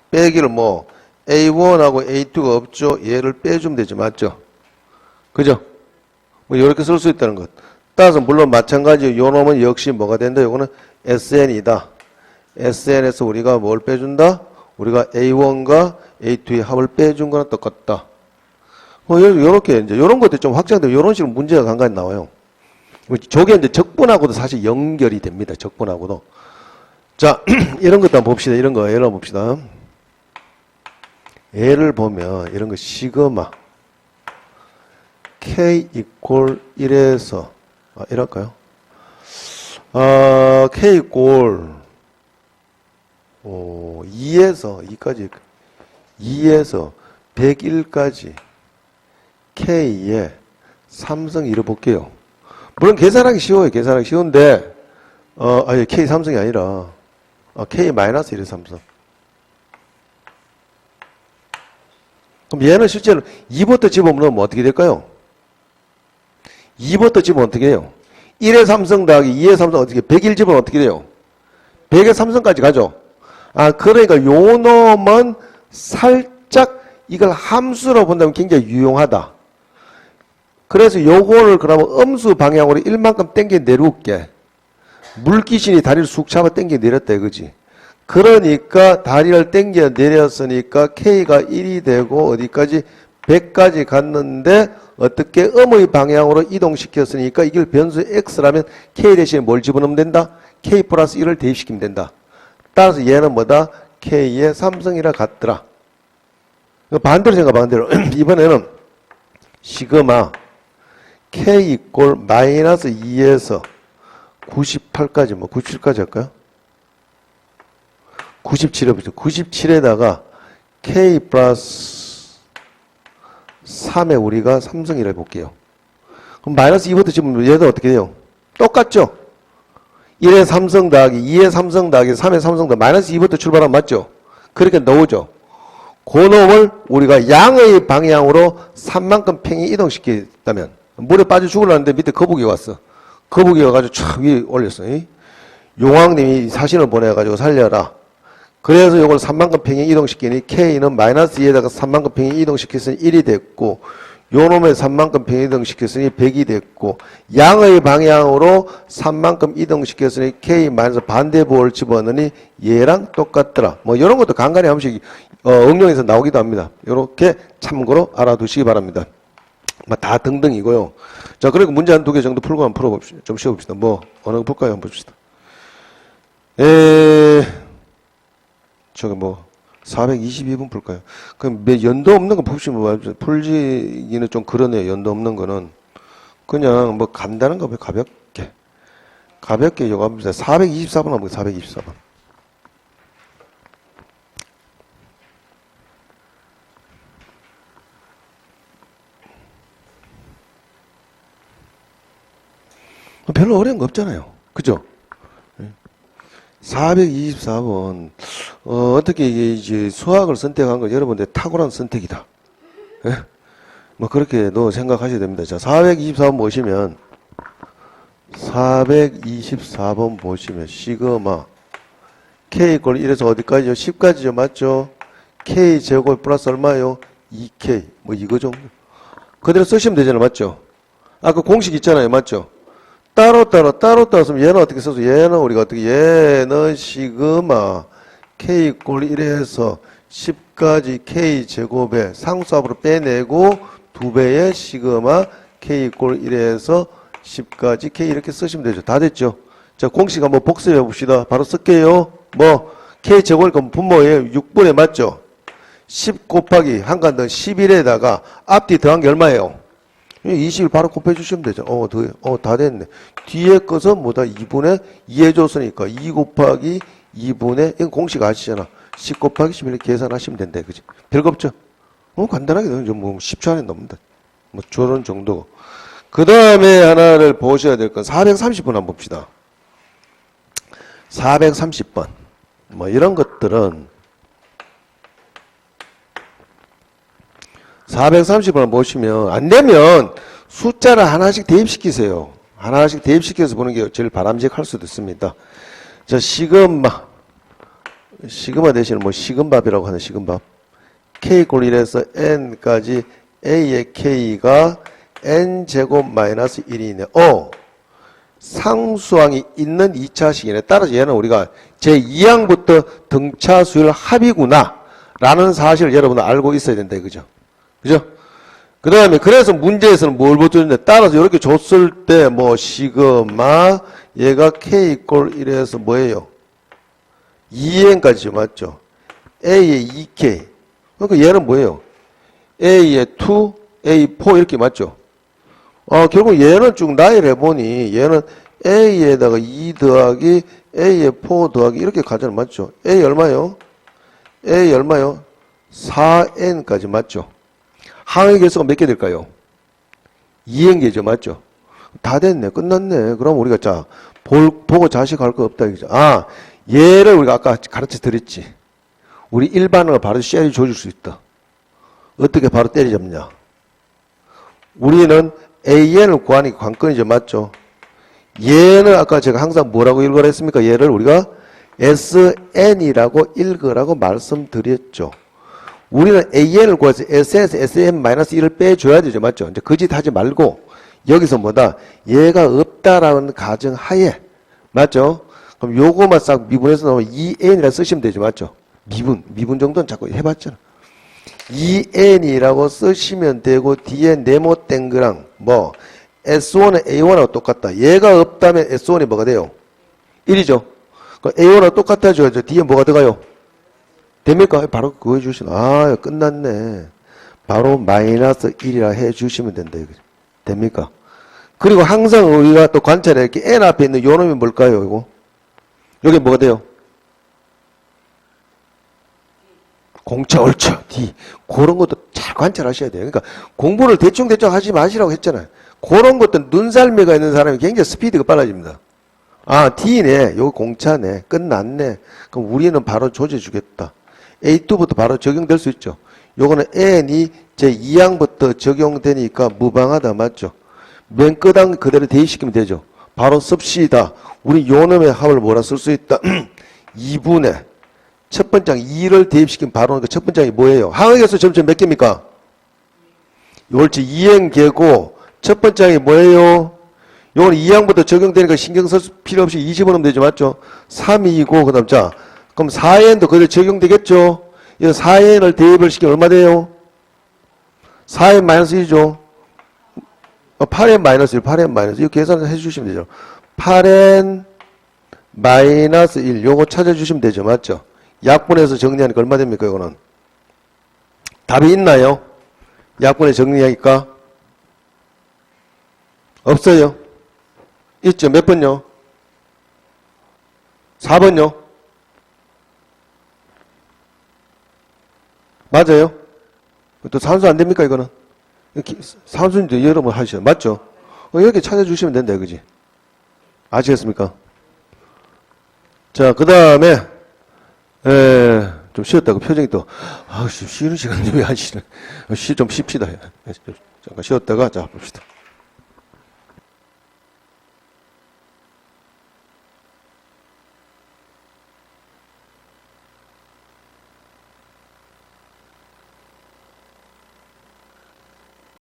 빼기를 뭐 A1하고 A2가 없죠. 얘를 빼주면 되죠. 맞죠? 그죠? 뭐 이렇게 쓸 수 있다는 것. 따라서 물론 마찬가지로 요 놈은 역시 뭐가 된다? 요거는 SN이다. SN에서 우리가 뭘 빼준다? 우리가 A1과 A2의 합을 빼준 거랑 똑같다. 요렇게 이제 요런 것들 좀 확장되면 요런 식으로 문제가 간간히 나와요. 저게 이제 적분하고도 사실 연결이 됩니다. 적분하고도. 자, 이런 것도 한번 봅시다. 이런 거 예를 봅시다. 예를 보면 이런 거 시그마 k 이꼴 1에서 이럴까요? k 이꼴 2에서 2까지 2에서 101까지 k의 삼성 잃어볼게요. 물론 계산하기 쉬워요. 계산하기 쉬운데 아니 k 삼성이 아니라 k 마이너스 1의 삼성. 그럼 얘는 실제로 2부터 집어넣으면 어떻게 될까요? 2부터 집어넣으면 어떻게 해요? 1의 삼성 더하기 2의 삼성 어떻게 101 집어넣으면 어떻게 돼요? 100의 삼성까지 가죠. 그러니까 요 놈은 살짝 이걸 함수로 본다면 굉장히 유용하다. 그래서 요거를 그러면 음수 방향으로 1만큼 당겨 내려올게. 물귀신이 다리를 쑥 잡아 당겨 내렸다 이거지. 그러니까 다리를 당겨 내렸으니까 K가 1이 되고 어디까지? 100까지 갔는데 어떻게 음의 방향으로 이동시켰으니까 이걸 변수 X라면 K 대신에 뭘 집어넣으면 된다? K 플러스 1을 대입시키면 된다. 따라서 얘는 뭐다? K의 삼성이라 같더라. 반대로 생각 반대로. 이번에는 시그마 K 이꼴 마이너스 2에서 98까지 뭐 97까지 할까요? 97에 보죠. 97에다가 K 플러스 3에 우리가 삼성이라 해볼게요. 그럼 마이너스 2부터 지금 얘도 어떻게 돼요? 똑같죠? 1의 삼성 더하기 2의 삼성 더하기 3의 삼성 더하기 마이너스 2부터 출발하면 맞죠? 그렇게 넣으죠. 그 놈을 우리가 양의 방향으로 3만큼 팽이 이동시켰다면 물에 빠져 죽으려는데 밑에 거북이 왔어. 거북이 와가지고 촥 위에 올렸어. 용왕님이 사신을 보내가지고 살려라. 그래서 이걸 3만큼 팽이 이동시키니 K는 마이너스 2에다가 3만큼 팽이 이동시켰으니 1이 됐고 요 놈의 3만큼 팽이 이동시켰으니 100이 됐고 양의 방향으로 3만큼 이동시켰으니 K 마이너스 반대부호를 집어넣으니 얘랑 똑같더라. 뭐 이런 것도 간간히 한 번씩 응용해서 나오기도 합니다. 이렇게 참고로 알아두시기 바랍니다. 다 등등이고요. 자, 그리고 문제 한 두 개 정도 풀고 한번 풀어봅시다. 좀 쉬어봅시다. 뭐, 어느 거 볼까요? 한번 봅시다. 저기 뭐, 422분 풀까요? 그럼 연도 없는 거 봅시면 풀기는 좀 그러네요. 연도 없는 거는. 그냥 뭐 간단한 거 가볍게. 가볍게 이거 합니다. 424번 한번 424번. 별로 어려운 거 없잖아요. 그죠? 424번. 어떻게 이제 수학을 선택한 건 여러분들 탁월한 선택이다. 예? 뭐 그렇게도 생각하셔야 됩니다. 자, 424번 보시면 424번 보시면 시그마 K 이꼴 1에서 어디까지요? 10까지죠. 맞죠? K 제곱 플러스 얼마요? 2K. 뭐 이거죠. 그대로 쓰시면 되잖아요. 맞죠? 아까 공식 있잖아요. 맞죠? 따로 쓰면 얘는 어떻게 써서 얘는 우리가 어떻게 얘는 시그마 K 이꼴 1에서 10까지 K 제곱에 상수합으로 빼내고 2배의 시그마 K 이꼴 1에서 10까지 K 이렇게 쓰시면 되죠. 다 됐죠? 자, 공식 한번 복습해 봅시다. 바로 쓸게요. 뭐 K 제곱이니까 분모예요. 6분의 맞죠? 10 곱하기 한칸 더 11에다가 앞뒤 더한 게 얼마예요? 20을 바로 곱해 주시면 되죠. 다 됐네. 뒤에 것은 뭐다? 2분의 2 해줬으니까 2 곱하기 2분의 이건 공식 아시잖아. 10 곱하기 11 계산하시면 된다. 그지? 별거 없죠? 간단하게 뭐 10초 안에 넘는다. 뭐 저런 정도. 그 다음에 하나를 보셔야 될 건 430번 한번 봅시다. 430번. 뭐 이런 것들은 430번 보시면 안 되면 숫자를 하나씩 대입시키세요. 하나씩 대입시켜서 보는 게 제일 바람직할 수도 있습니다. 자, 시그마 대신에 뭐 시금밥이라고 하는 시금밥. K 꼴 1에서 N까지 A의 K가 N제곱 마이너스 1이네. 상수항이 있는 2차식이네. 따라서 얘는 우리가 제2항부터 등차수열 합이구나 라는 사실을 여러분은 알고 있어야 된다. 그죠? 그죠? 그 다음에 그래서 문제에서는 뭘 보여줬는데 따라서 이렇게 줬을 때 뭐 시그마 얘가 K 이꼴 1에서 뭐예요? 2n까지죠. 맞죠? A의 2K. 그러니까 얘는 뭐예요? A의 2, A4 이렇게 맞죠? 결국 얘는 쭉 나열해 보니 얘는 A에다가 2 더하기 A의 4 더하기 이렇게 가잖아. 맞죠? A 얼마요? A 얼마요? 4n까지 맞죠? 항의 개수가 몇 개 될까요? 2n개죠. 맞죠? 다 됐네. 끝났네. 그럼 우리가 자 보고 자식할 거 없다. 이거죠. 얘를 우리가 아까 가르쳐 드렸지. 우리 일반을 바로 쉐리 줘줄 수 있다. 어떻게 바로 때려잡냐? 우리는 AN을 구하는 게 관건이죠. 맞죠? 얘는 아까 제가 항상 뭐라고 읽으라 했습니까? 얘를 우리가 SN이라고 읽으라고 말씀드렸죠. 우리는 AN을 구해서 SN에서 SN-1을 빼줘야 되죠. 맞죠? 이제 그 짓 하지 말고 여기서 뭐다? 얘가 없다라는 가정하에 맞죠? 그럼 요거만 싹 미분해서 나오면 2n이라 쓰시면 되죠. 맞죠? 미분 정도는 자꾸 해봤잖아. 2n이라고 쓰시면 되고 뒤에 네모 땡그랑 뭐 S1은 A1하고 똑같다. 얘가 없다면 S1이 뭐가 돼요? 1이죠. A1하고 똑같아져야죠. 뒤에 뭐가 들어가요? 됩니까? 바로 그거 해주시면 끝났네. 바로 마이너스 1이라 해주시면 된다. 이거 됩니까? 그리고 항상 우리가 또 관찰해 이렇게 N 앞에 있는 요 놈이 뭘까요? 이거 여기 뭐가 돼요? 공차, 옳죠. D. 그런 것도 잘 관찰하셔야 돼요. 그러니까 공부를 대충 하지 마시라고 했잖아요. 그런 것도 눈살미가 있는 사람이 굉장히 스피드가 빨라집니다. D네. 요거 공차네. 끝났네. 그럼 우리는 바로 조져주겠다. A2부터 바로 적용될 수 있죠. 요거는 N이 제2항부터 적용되니까 무방하다. 맞죠? 맨 끝항 그대로 대입시키면 되죠. 바로 씁시다. 우리 요 놈의 합을 뭐라 쓸 수 있다? 2분의 첫 번째 항 2를 대입시키면 바로 그 첫 번째 항이 뭐예요? 항의 개수 점점 몇 개입니까? 옳지. 2n개고 첫 번째 항이 뭐예요? 요건 2항부터 적용되니까 신경 쓸 필요 없이 20원 하면 되죠. 맞죠? 3이고 그 다음 자 그럼 4n도 그대로 적용되겠죠? 이 4n을 대입을 시키면 얼마 돼요? 4n 마이너스 1이죠. 8n 마이너스 1, 8n 마이너스 1. 이거 계산을 해주시면 되죠. 8n 마이너스 1. 요거 찾아주시면 되죠. 맞죠? 약분해서 정리하니까 얼마 됩니까, 이거는? 답이 있나요? 약분해 정리하니까? 없어요? 있죠? 몇 번요? 4번요? 맞아요? 또 산수 안 됩니까, 이거는? 산수인데 여러분 하시죠. 맞죠? 여기 찾아주시면 된다, 그지? 아시겠습니까? 자, 그 다음에, 좀 쉬었다고 표정이 또, 쉬는 시간인데 왜 하시는? 좀 쉽시다. 잠깐 쉬었다가, 자, 봅시다.